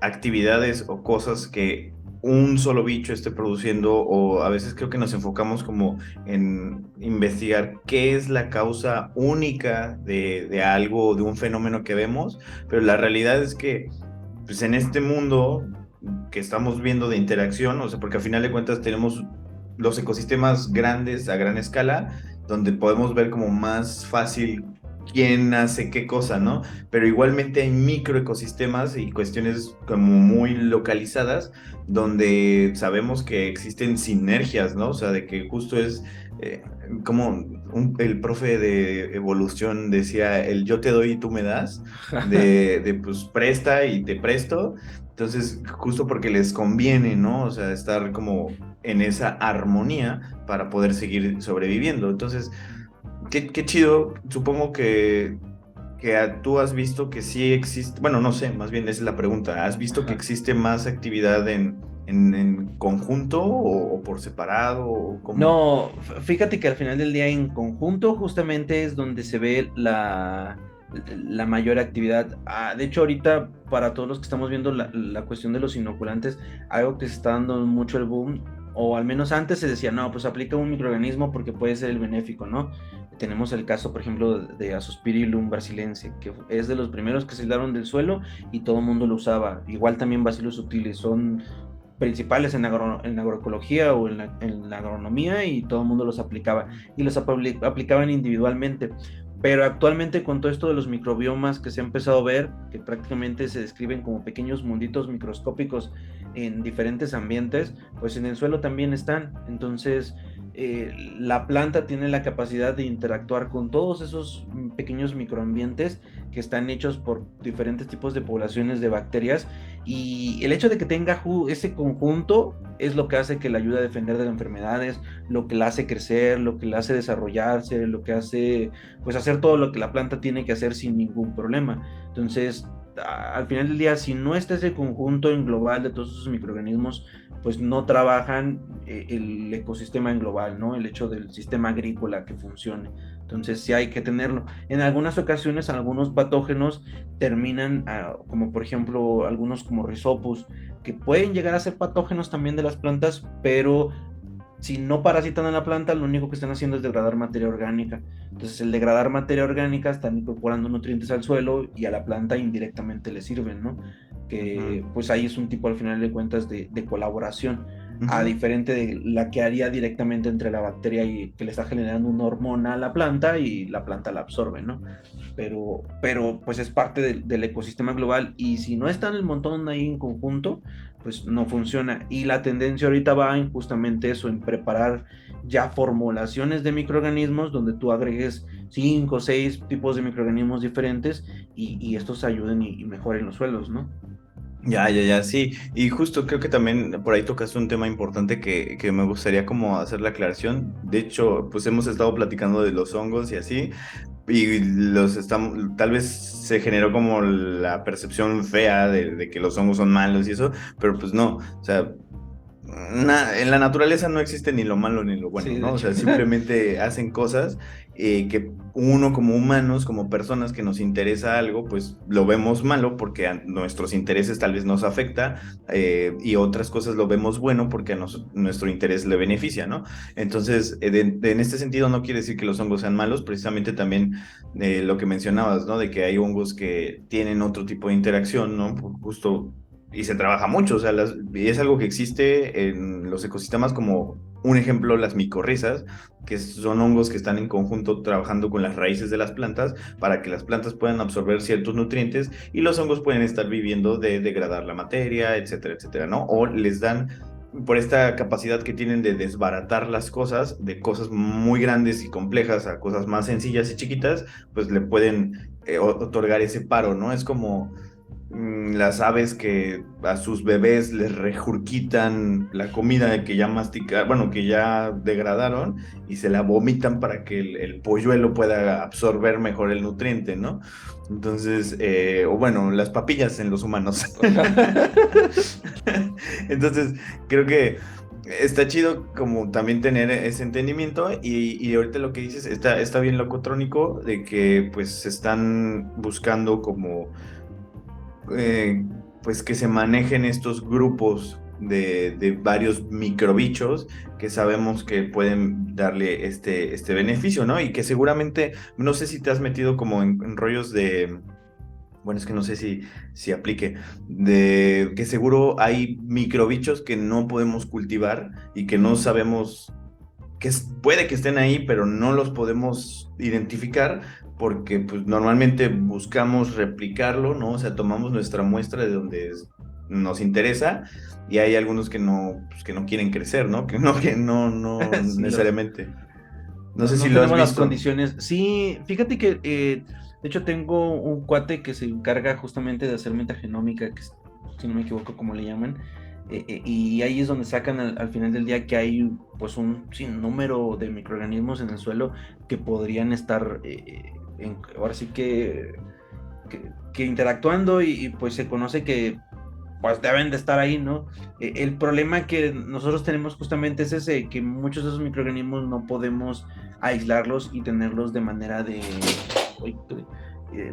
actividades o cosas que un solo bicho esté produciendo, o a veces creo que nos enfocamos como en investigar qué es la causa única de algo, de un fenómeno que vemos, pero la realidad es que pues en este mundo que estamos viendo de interacción, o sea, porque al final de cuentas tenemos los ecosistemas grandes a gran escala, donde podemos ver como más fácil quién hace qué cosa, ¿no? Pero igualmente hay microecosistemas y cuestiones como muy localizadas, donde sabemos que existen sinergias, ¿no? O sea, de que justo es eh, como el profe de evolución decía, el yo te doy y tú me das, pues presta y te presto. Entonces, justo porque les conviene, ¿no? O sea, estar como en esa armonía para poder seguir sobreviviendo. Entonces, qué chido. Supongo que tú has visto que sí existe, bueno, no sé, más bien esa es la pregunta. ¿Has visto que Ajá. existe más actividad en conjunto o por separado o cómo? No, fíjate que al final del día en conjunto justamente es donde se ve la mayor actividad. De hecho, ahorita para todos los que estamos viendo la cuestión de los inoculantes, algo que se está dando mucho el boom o al menos antes se decía, no, pues aplica un microorganismo porque puede ser el benéfico, ¿no? Tenemos el caso, por ejemplo, de Azospirillum brasilense, que es de los primeros que se aislaron del suelo y todo el mundo lo usaba. Igual también Bacillus subtilis, son principales en agroecología o en la agronomía y todo el mundo los aplicaba y los aplicaban individualmente. Pero actualmente con todo esto de los microbiomas que se ha empezado a ver, que prácticamente se describen como pequeños munditos microscópicos en diferentes ambientes, pues en el suelo también están. Entonces, la planta tiene la capacidad de interactuar con todos esos pequeños microambientes que están hechos por diferentes tipos de poblaciones de bacterias, y el hecho de que tenga ese conjunto es lo que hace que la ayude a defender de las enfermedades, lo que la hace crecer, lo que la hace desarrollarse, lo que hace pues hacer todo lo que la planta tiene que hacer sin ningún problema. Entonces, al final del día, si no está ese conjunto en global de todos esos microorganismos, pues no trabajan el ecosistema en global, ¿no? El hecho del sistema agrícola que funcione. Entonces sí hay que tenerlo. En algunas ocasiones, algunos patógenos terminan, como por ejemplo algunos como Rhizopus, que pueden llegar a ser patógenos también de las plantas, pero si no parasitan a la planta, lo único que están haciendo es degradar materia orgánica. Entonces, el degradar materia orgánica están incorporando nutrientes al suelo y a la planta indirectamente le sirven, ¿no? Que pues ahí es un tipo al final de cuentas de colaboración, a diferente de la que haría directamente entre la bacteria y que le está generando una hormona a la planta y la planta la absorbe, ¿no? Pero pues es parte del ecosistema global, y si no están el montón ahí en conjunto, pues no funciona. Y la tendencia ahorita va en justamente eso, en preparar ya formulaciones de microorganismos donde tú agregues 5 o 6 tipos de microorganismos diferentes y estos ayuden y mejoren los suelos, ¿no? Ya, sí. Y justo creo que también por ahí tocaste un tema importante que me gustaría como hacer la aclaración. De hecho, pues hemos estado platicando de los hongos y así, y los estamos, tal vez se generó como la percepción fea de que los hongos son malos y eso, pero pues no, o sea, en la naturaleza no existe ni lo malo ni lo bueno, Sí, de ¿no? O hecho. sea, simplemente hacen cosas que uno como humanos, como personas que nos interesa algo, pues lo vemos malo porque a nuestros intereses tal vez nos afecta, y otras cosas lo vemos bueno porque a nuestro interés le beneficia, ¿no? Entonces, en este sentido no quiere decir que los hongos sean malos, precisamente también lo que mencionabas, ¿no? De que hay hongos que tienen otro tipo de interacción, ¿no? Justo y se trabaja mucho, o sea, y es algo que existe en los ecosistemas como un ejemplo, las micorrizas, que son hongos que están en conjunto trabajando con las raíces de las plantas para que las plantas puedan absorber ciertos nutrientes y los hongos pueden estar viviendo de degradar la materia, etcétera, etcétera, ¿no? O les dan por esta capacidad que tienen de desbaratar las cosas, de cosas muy grandes y complejas a cosas más sencillas y chiquitas, pues le pueden otorgar ese paro, ¿no? Es como las aves que a sus bebés les regurgitan la comida que ya masticaron, bueno, que ya degradaron y se la vomitan para que el polluelo pueda absorber mejor el nutriente, ¿no? Entonces, o bueno, las papillas en los humanos. Entonces, creo que está chido como también tener ese entendimiento y ahorita lo que dices está bien locotrónico de que pues se están buscando como eh, pues que se manejen estos grupos de varios microbichos que sabemos que pueden darle este beneficio, ¿no? Y que seguramente, no sé si te has metido como en rollos de, bueno, es que no sé si aplique, de que seguro hay microbichos que no podemos cultivar y que no sabemos puede que estén ahí, pero no los podemos identificar porque pues normalmente buscamos replicarlo, ¿no? O sea, tomamos nuestra muestra de donde nos interesa y hay algunos que no, pues, que no quieren crecer, ¿no? Que no Sí, necesariamente. No no, sé si no lo has tenemos las visto. condiciones. Sí, fíjate que de hecho tengo un cuate que se encarga justamente de hacer metagenómica, que si no me equivoco como le llaman, y ahí es donde sacan al final del día que hay pues un sinnúmero de microorganismos en el suelo que podrían estar ahora sí que interactuando, y pues se conoce que pues deben de estar ahí, ¿no? El problema que nosotros tenemos justamente es ese, que muchos de esos microorganismos no podemos aislarlos y tenerlos de manera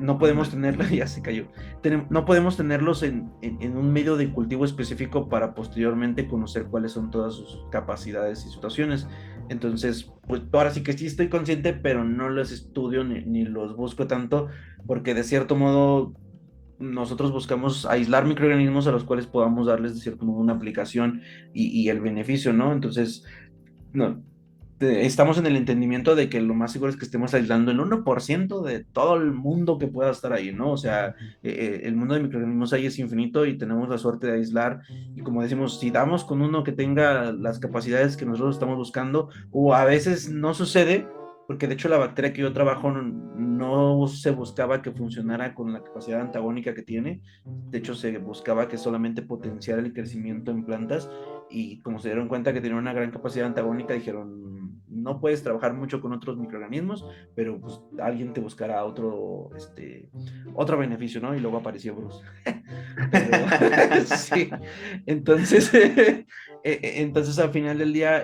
no podemos tenerlo, ya se cayó, no podemos tenerlos en un medio de cultivo específico para posteriormente conocer cuáles son todas sus capacidades y situaciones. Entonces, pues ahora sí que sí estoy consciente, pero no los estudio ni los busco tanto, porque de cierto modo nosotros buscamos aislar microorganismos a los cuales podamos darles de cierto modo una aplicación y el beneficio, ¿no? Entonces, no, estamos en el entendimiento de que lo más seguro es que estemos aislando el 1% de todo el mundo que pueda estar ahí, ¿no? O sea, el mundo de microorganismos ahí es infinito y tenemos la suerte de aislar. Y como decimos, si damos con uno que tenga las capacidades que nosotros estamos buscando, o a veces no sucede, porque de hecho la bacteria que yo trabajo no se buscaba que funcionara con la capacidad antagónica que tiene. De hecho, se buscaba que solamente potenciara el crecimiento en plantas y como se dieron cuenta que tenía una gran capacidad antagónica, dijeron, no puedes trabajar mucho con otros microorganismos, pero pues alguien te buscará otro beneficio, ¿no? Y luego apareció Bruce. Pero sí, entonces, entonces al final del día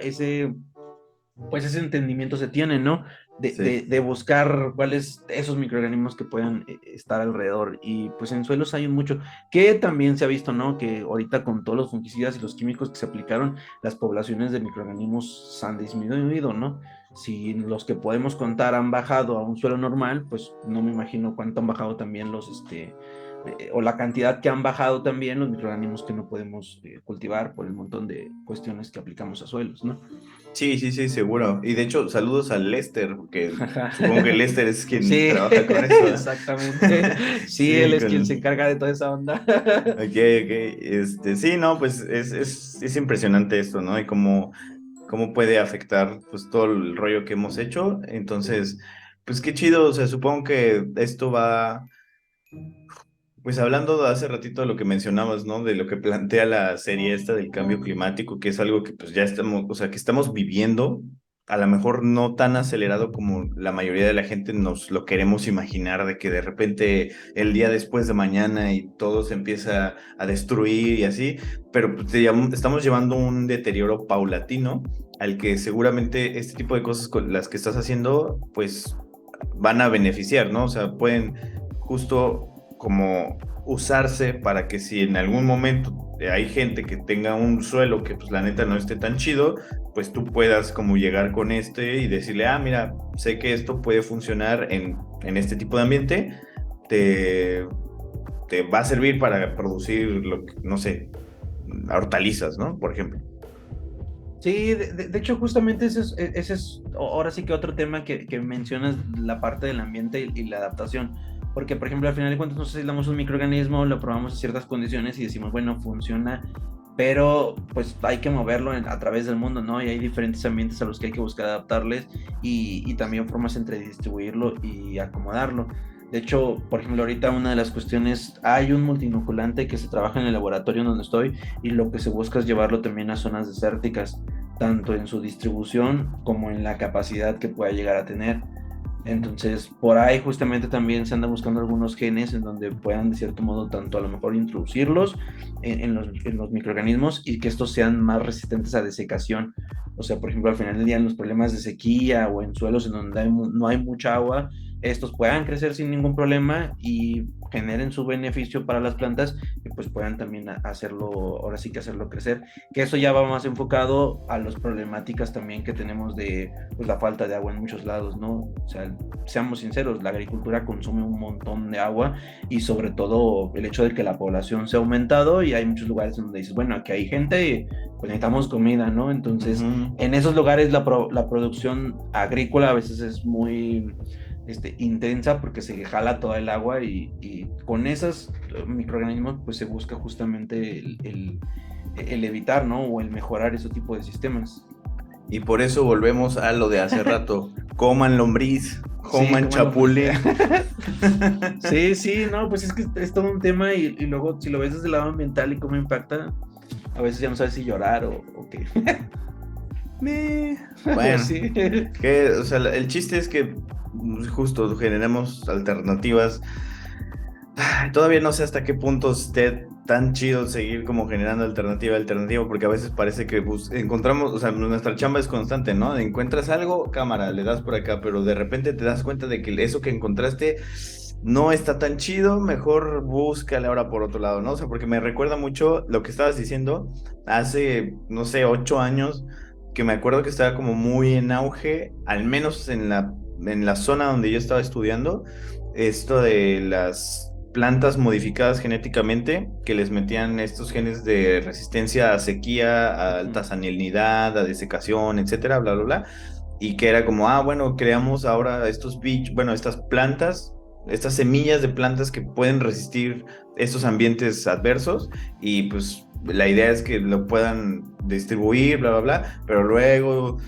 pues ese entendimiento se tiene, ¿no? Sí. De buscar cuáles esos microorganismos que puedan estar alrededor. Y pues en suelos hay mucho, que también se ha visto, ¿no? Que ahorita con todos los fungicidas y los químicos que se aplicaron, las poblaciones de microorganismos han disminuido, ¿no? Si los que podemos contar han bajado a un suelo normal, pues no me imagino cuánto han bajado también o la cantidad que han bajado también los microorganismos que no podemos cultivar por el montón de cuestiones que aplicamos a suelos, ¿no? Sí, sí, sí, seguro. Y de hecho, saludos a Lester, porque supongo que Lester es quien Sí, trabaja con eso, ¿eh? exactamente. Sí, él Sí, es quien se encarga de toda esa onda. Ok, ok. Sí, no, pues es impresionante esto, ¿no? Y cómo puede afectar pues todo el rollo que hemos hecho. Entonces, pues qué chido, o sea, supongo que esto va. Pues hablando de hace ratito de lo que mencionabas, ¿no? De lo que plantea la serie esta del cambio climático, que es algo que pues ya estamos, o sea, que estamos viviendo, a lo mejor no tan acelerado como la mayoría de la gente nos lo queremos imaginar, de que de repente el día después de mañana y todo se empieza a destruir y así, pero pues, estamos llevando un deterioro paulatino al que seguramente este tipo de cosas con las que estás haciendo, pues van a beneficiar, ¿no? O sea, pueden justo como usarse para que si en algún momento hay gente que tenga un suelo que pues la neta no esté tan chido, pues tú puedas como llegar con y decirle, ah, mira, sé que esto puede funcionar en este tipo de ambiente, te, te va a servir para producir, no sé, hortalizas, ¿no? Por ejemplo. Sí, de hecho, justamente ese es ahora sí que otro tema que mencionas, la parte del ambiente y la adaptación. Porque, por ejemplo, al final de cuentas, nosotros aislamos un microorganismo, lo probamos en ciertas condiciones y decimos, bueno, funciona, pero pues hay que moverlo a través del mundo, ¿no? Y hay diferentes ambientes a los que hay que buscar adaptarles y también formas entre distribuirlo y acomodarlo. De hecho, por ejemplo, ahorita una de las cuestiones, hay un multinoculante que se trabaja en el laboratorio donde estoy y lo que se busca es llevarlo también a zonas desérticas, tanto en su distribución como en la capacidad que pueda llegar a tener. Entonces, por ahí justamente también se anda buscando algunos genes en donde puedan, de cierto modo, tanto a lo mejor introducirlos en los microorganismos y que estos sean más resistentes a desecación. O sea, por ejemplo, al final del día, en los problemas de sequía o en suelos en donde no hay mucha agua, estos puedan crecer sin ningún problema y generen su beneficio para las plantas y pues puedan también hacerlo, ahora sí que hacerlo crecer, que eso ya va más enfocado a las problemáticas también que tenemos de pues, la falta de agua en muchos lados, ¿no? O sea, seamos sinceros, la agricultura consume un montón de agua y sobre todo el hecho de que la población se ha aumentado y hay muchos lugares donde dices, bueno, aquí hay gente, pues necesitamos comida, ¿no? Entonces, en esos lugares la producción agrícola a veces es muy intensa porque se jala toda el agua y con esos microorganismos pues se busca justamente el evitar, ¿no? O el mejorar ese tipo de sistemas. Y por eso volvemos a lo de hace rato. Coman lombriz, Sí, coman como lo... chapulín. Sí, sí, no, pues es que es todo un tema y luego si lo ves desde el lado ambiental y cómo impacta, a veces ya no sabes si llorar o qué. Bueno, Sí. o sea, el chiste es que justo generemos alternativas. Todavía no sé hasta qué punto esté tan chido seguir como generando alternativa, porque a veces parece que encontramos, o sea, nuestra chamba es constante, ¿no? Encuentras algo, cámara, le das por acá, pero de repente te das cuenta de que eso que encontraste no está tan chido, mejor búscale ahora por otro lado, ¿no? O sea, porque me recuerda mucho lo que estabas diciendo hace, no sé, 8 años, que me acuerdo que estaba como muy en auge, al menos en la zona donde yo estaba estudiando, esto de las plantas modificadas genéticamente, que les metían estos genes de resistencia a sequía, a alta Ujú. salinidad, a desecación, etcétera, bla, bla, bla. Y que era como, bueno, creamos ahora estos bichos, bueno, estas plantas, estas semillas de plantas que pueden resistir estos ambientes adversos y pues la idea es que lo puedan distribuir, bla, bla, bla, pero luego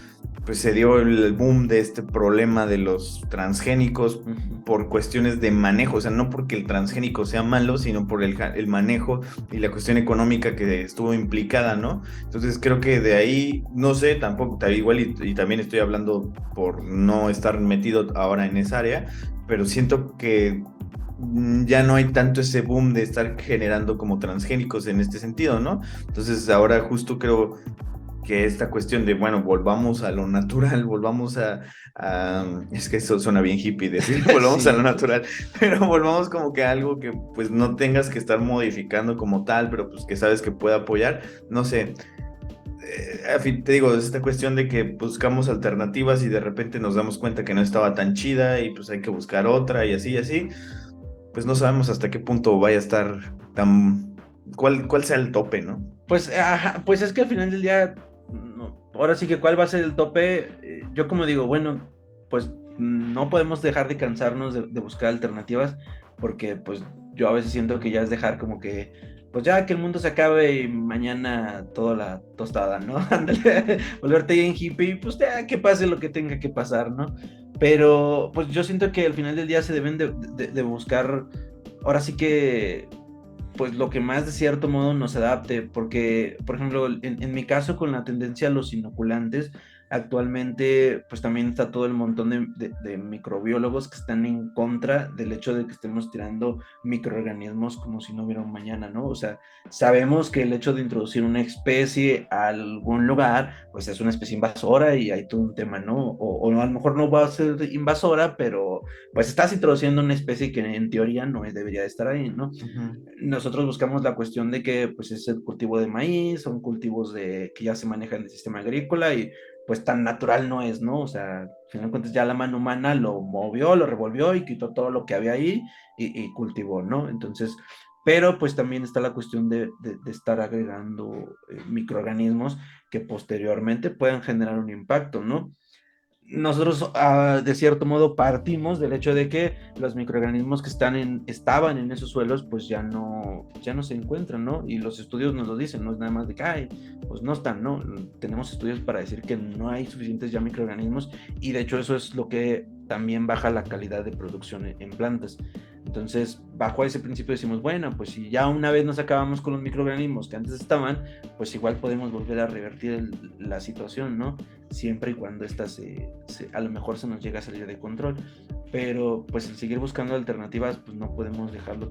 pues se dio el boom de este problema de los transgénicos Ujú. por cuestiones de manejo, o sea, no porque el transgénico sea malo, sino por el manejo y la cuestión económica que estuvo implicada, ¿no? Entonces creo que de ahí, no sé, tampoco, igual y también estoy hablando por no estar metido ahora en esa área, pero siento que ya no hay tanto ese boom de estar generando como transgénicos en este sentido, ¿no? Entonces ahora justo creo que esta cuestión de, bueno, volvamos a lo natural, volvamos es que eso suena bien hippie decir, volvamos a lo Sí, natural, pero volvamos como que a algo que pues no tengas que estar modificando como tal, pero pues que sabes que puede apoyar, no sé, a fin, te digo, es esta cuestión de que buscamos alternativas y de repente nos damos cuenta que no estaba tan chida y pues hay que buscar otra y así, pues no sabemos hasta qué punto vaya a estar tan, cuál sea el tope, ¿no? pues, ajá, pues es que al final del día, ahora sí que cuál va a ser el tope. Yo como digo, bueno, pues no podemos dejar de cansarnos de buscar alternativas, porque pues yo a veces siento que ya es dejar como que, pues ya que el mundo se acabe y mañana toda la tostada, ¿no? Ándale, volverte bien hippie, pues ya que pase lo que tenga que pasar, ¿no? Pero pues yo siento que al final del día se deben de buscar, ahora sí que pues lo que más de cierto modo nos adapte, porque, por ejemplo, en mi caso con la tendencia a los inoculantes, actualmente pues también está todo el montón de microbiólogos que están en contra del hecho de que estemos tirando microorganismos como si no hubiera un mañana, ¿no? O sea, sabemos que el hecho de introducir una especie a algún lugar, pues es una especie invasora y hay todo un tema, ¿no? O a lo mejor no va a ser invasora, pero pues estás introduciendo una especie que en teoría no debería de estar ahí, ¿no? Ujú. Nosotros buscamos la cuestión de que pues es el cultivo de maíz, son cultivos que ya se manejan en el sistema agrícola y pues tan natural no es, ¿no? O sea, al final de cuentas ya la mano humana lo movió, lo revolvió y quitó todo lo que había ahí y cultivó, ¿no? Entonces, pero pues también está la cuestión de estar agregando microorganismos que posteriormente puedan generar un impacto, ¿no? Nosotros de cierto modo partimos del hecho de que los microorganismos que estaban en esos suelos pues ya no se encuentran, ¿no? Y los estudios nos lo dicen, no es nada más de que, ay, pues no están, ¿no? Tenemos estudios para decir que no hay suficientes ya microorganismos y de hecho eso es lo que también baja la calidad de producción en plantas. Entonces, bajo ese principio decimos, bueno, pues si ya una vez nos acabamos con los microorganismos que antes estaban, pues igual podemos volver a revertir la situación, ¿no? Siempre y cuando esta a lo mejor se nos llega a salir de control. Pero pues el seguir buscando alternativas, pues no podemos dejarlo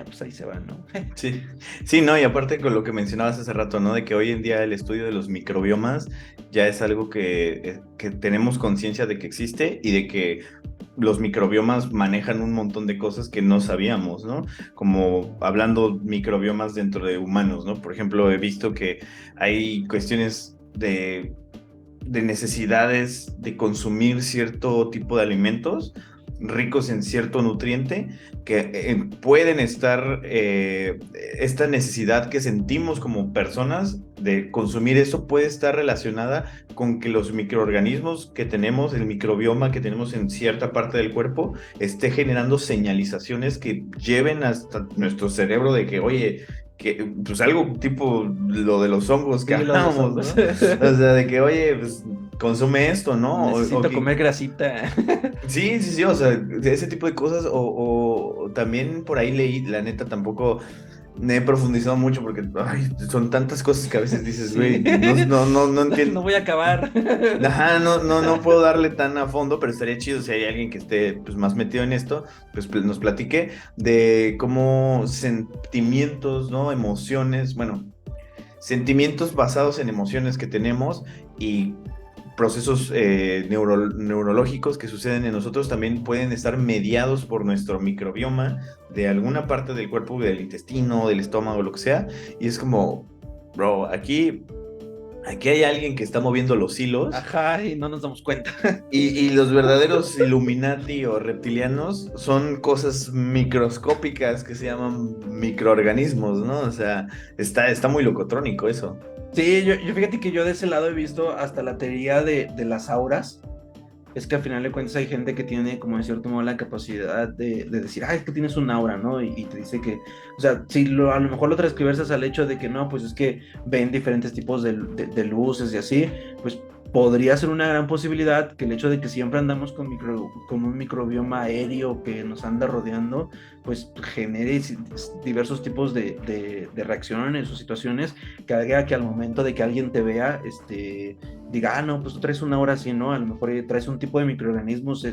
pues ahí se va, ¿no? Sí, sí, no, y aparte con lo que mencionabas hace rato, ¿no? De que hoy en día el estudio de los microbiomas ya es algo que tenemos conciencia de que existe y de que los microbiomas manejan un montón de cosas que no sabíamos, ¿no? Como hablando microbiomas dentro de humanos, ¿no? Por ejemplo, he visto que hay cuestiones de necesidades de consumir cierto tipo de alimentos ricos en cierto nutriente que pueden estar, esta necesidad que sentimos como personas de consumir eso puede estar relacionada con que los microorganismos que tenemos, el microbioma que tenemos en cierta parte del cuerpo, esté generando señalizaciones que lleven hasta nuestro cerebro de que, oye, que pues algo tipo lo de los hongos que Sí, lo de los hablamos, hongos. ¿no? O sea, de que, oye, pues consume esto, ¿no? O Necesito que comer grasita. sí, sí, sí, o sea, de ese tipo de cosas, o también por ahí leí, la neta tampoco me he profundizado mucho porque ay, son tantas cosas que a veces dices, Sí. güey, no No entiendo. voy a acabar. Ajá, no puedo darle tan a fondo, pero estaría chido si hay alguien que esté pues, más metido en esto, pues nos platique de cómo sentimientos, ¿no? Emociones, bueno, sentimientos basados en emociones que tenemos y procesos neurológicos que suceden en nosotros también pueden estar mediados por nuestro microbioma de alguna parte del cuerpo, del intestino, del estómago, lo que sea. Y es como, bro, aquí hay alguien que está moviendo los hilos. Ajá, y no nos damos cuenta. Y los verdaderos Illuminati o reptilianos son cosas microscópicas que se llaman microorganismos, ¿no? O sea, está muy locotrónico eso. Sí, yo fíjate que yo de ese lado he visto hasta la teoría de las auras. Es que al final de cuentas hay gente que tiene, como de cierto modo, la capacidad de decir, es que tienes un aura, ¿no? Y te dice que, o sea, si a lo mejor lo transcribes al hecho de que no, pues es que ven diferentes tipos de luces y así, pues podría ser una gran posibilidad que el hecho de que siempre andamos con un microbioma aéreo que nos anda rodeando, pues genere diversos tipos de reacciones o situaciones que haga que al momento de que alguien te vea, diga, no, pues tú traes una aura así, ¿no? A lo mejor traes un tipo de microorganismos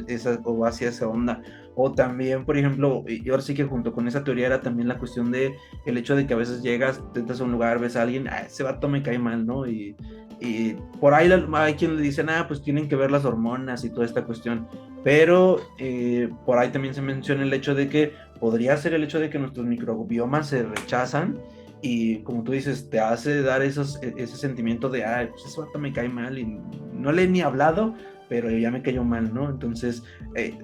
o hacia esa onda. O también, por ejemplo, y ahora sí que junto con esa teoría era también la cuestión de el hecho de que a veces llegas, te entras a un lugar, ves a alguien, ese vato me cae mal, ¿no? Y por ahí hay quien le dicen, pues tienen que ver las hormonas y toda esta cuestión. Pero por ahí también se menciona el hecho de que podría ser el hecho de que nuestros microbiomas se rechazan y como tú dices, te hace dar ese sentimiento de, pues ese vato me cae mal y no le he ni hablado, pero ya me cayó mal, ¿no? Entonces,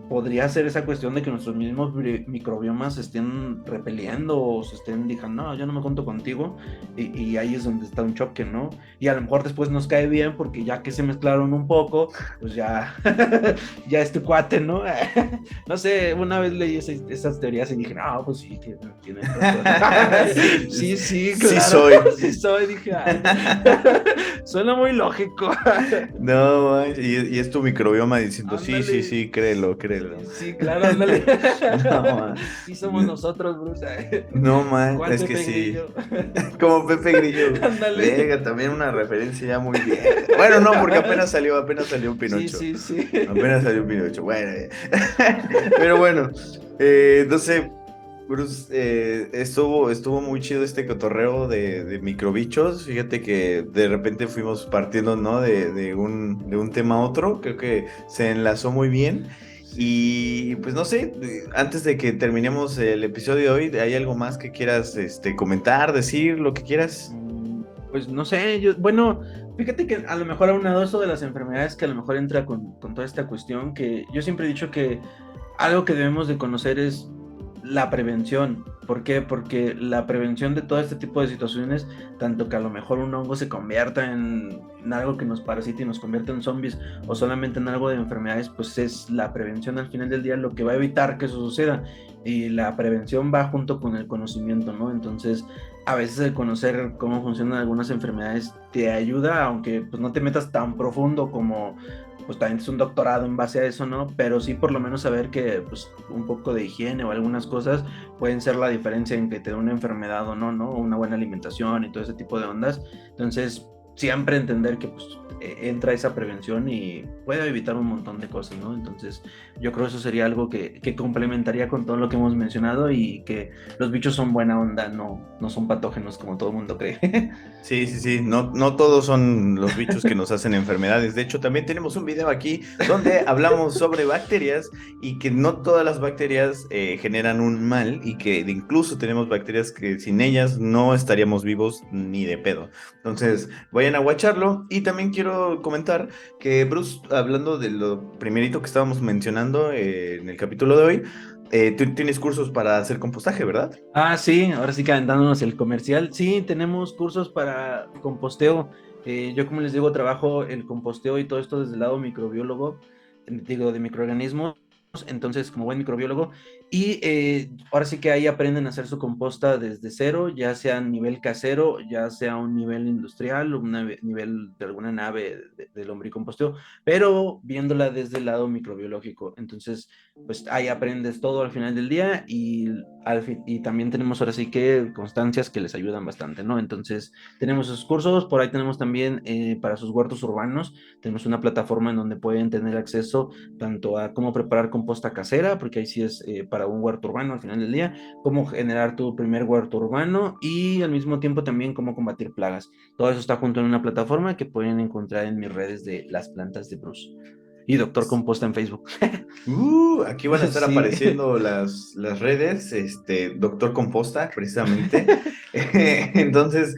podría ser esa cuestión de que nuestros mismos microbiomas se estén repeliendo o se estén diciendo, no, yo no me junto contigo, y ahí es donde está un choque, ¿no? Y a lo mejor después nos cae bien porque ya que se mezclaron un poco, pues ya, ya es tu cuate, ¿no? No sé, una vez leí esas teorías y dije, no, pues sí, tiene razón. Sí, sí, Sí claro. soy. Sí soy, dije, suena muy lógico. No, man, y es tu microbioma diciendo, sí, sí, Ándale. sí, créelo, créelo. Sí, claro, ándale. No, man. Sí somos nosotros, Bruce. No, man, ¿Cuál es que Pepe sí. Grillo? Como Pepe Grillo. Ándale. Verga, también una referencia ya muy vieja. Bueno, no, porque apenas salió Sí, Pinocho. sí, sí. Apenas salió Pinocho. Bueno, pero bueno, entonces, Bruce, estuvo muy chido este cotorreo de microbichos. Fíjate que de repente fuimos partiendo, ¿no? De un tema a otro. Creo que se enlazó muy bien. Sí. Y pues no sé, antes de que terminemos el episodio de hoy, ¿hay algo más que quieras comentar, decir, lo que quieras? Pues no sé, bueno, fíjate que a lo mejor aunado eso de las enfermedades que a lo mejor entra con toda esta cuestión, que yo siempre he dicho que algo que debemos de conocer es la prevención. ¿Por qué? Porque la prevención de todo este tipo de situaciones, tanto que a lo mejor un hongo se convierta en algo que nos parasite y nos convierta en zombies, o solamente en algo de enfermedades, pues es la prevención al final del día lo que va a evitar que eso suceda. Y la prevención va junto con el conocimiento, ¿no? Entonces, a veces el conocer cómo funcionan algunas enfermedades te ayuda, aunque pues no te metas tan profundo como pues también es un doctorado en base a eso, ¿no? Pero sí por lo menos saber que pues un poco de higiene o algunas cosas pueden ser la diferencia en que te dé una enfermedad o no, ¿no? Una buena alimentación y todo ese tipo de ondas. Entonces, siempre entender que pues entra esa prevención y puede evitar un montón de cosas, ¿no? Entonces, yo creo que eso sería algo que complementaría con todo lo que hemos mencionado y que los bichos son buena onda, no son patógenos como todo el mundo cree. Sí, sí, sí, no, no todos son los bichos que nos hacen enfermedades. De hecho, también tenemos un video aquí donde hablamos sobre bacterias y que no todas las bacterias generan un mal y que incluso tenemos bacterias que sin ellas no estaríamos vivos ni de pedo. Entonces, vayan a guacharlo. Y también quiero comentar que Bruce, hablando de lo primerito que estábamos mencionando en el capítulo de hoy, tú tienes cursos para hacer compostaje, ¿verdad? Sí, ahora sí que aventándonos el comercial. Sí, tenemos cursos para composteo. Yo, como les digo, trabajo el composteo y todo esto desde el lado microbiólogo, digo, de microorganismos. Entonces, como buen microbiólogo, y ahora sí que ahí aprenden a hacer su composta desde cero, ya sea a nivel casero, ya sea a un nivel industrial, un nivel de alguna nave de lombricomposteo, pero viéndola desde el lado microbiológico. Entonces, pues ahí aprendes todo al final del día y también tenemos ahora sí que constancias que les ayudan bastante, ¿no? Entonces tenemos esos cursos, por ahí tenemos también para sus huertos urbanos, tenemos una plataforma en donde pueden tener acceso tanto a cómo preparar composta casera, porque ahí sí es para para un huerto urbano al final del día, cómo generar tu primer huerto urbano y al mismo tiempo también cómo combatir plagas. Todo eso está junto en una plataforma que pueden encontrar en mis redes de Las Plantas de Bruce y Doctor Composta en Facebook. Aquí van a estar Sí. apareciendo las redes, Doctor Composta, precisamente. Entonces,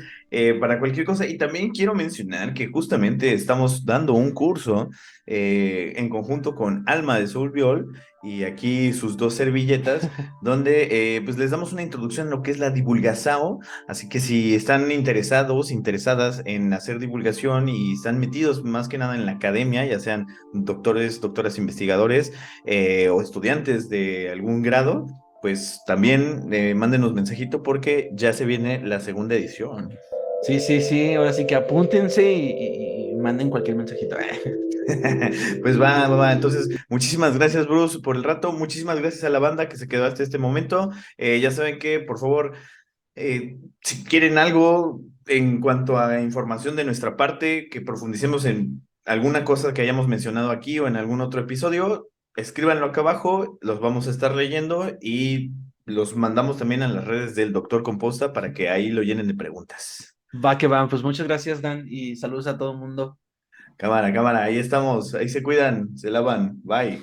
para cualquier cosa, y también quiero mencionar que justamente estamos dando un curso en conjunto con Alma de Soulbiol y aquí sus dos servilletas, donde pues les damos una introducción a lo que es la divulgación. Así que si están interesados, interesadas en hacer divulgación y están metidos más que nada en la academia, ya sean doctores, doctoras investigadores, o estudiantes de algún grado, pues también mándenos mensajito porque ya se viene la segunda edición. Sí, sí, sí, ahora sí que apúntense y manden cualquier mensajito. Pues va, va, va. Entonces, muchísimas gracias, Bruce, por el rato. Muchísimas gracias a la banda que se quedó hasta este momento. Ya saben que, por favor, si quieren algo en cuanto a información de nuestra parte, que profundicemos en alguna cosa que hayamos mencionado aquí o en algún otro episodio, escríbanlo acá abajo, los vamos a estar leyendo y los mandamos también a las redes del Doctor Composta para que ahí lo llenen de preguntas. Va que va, pues muchas gracias, Dan, y saludos a todo el mundo. Cámara, cámara, ahí estamos, ahí se cuidan, se lavan, bye.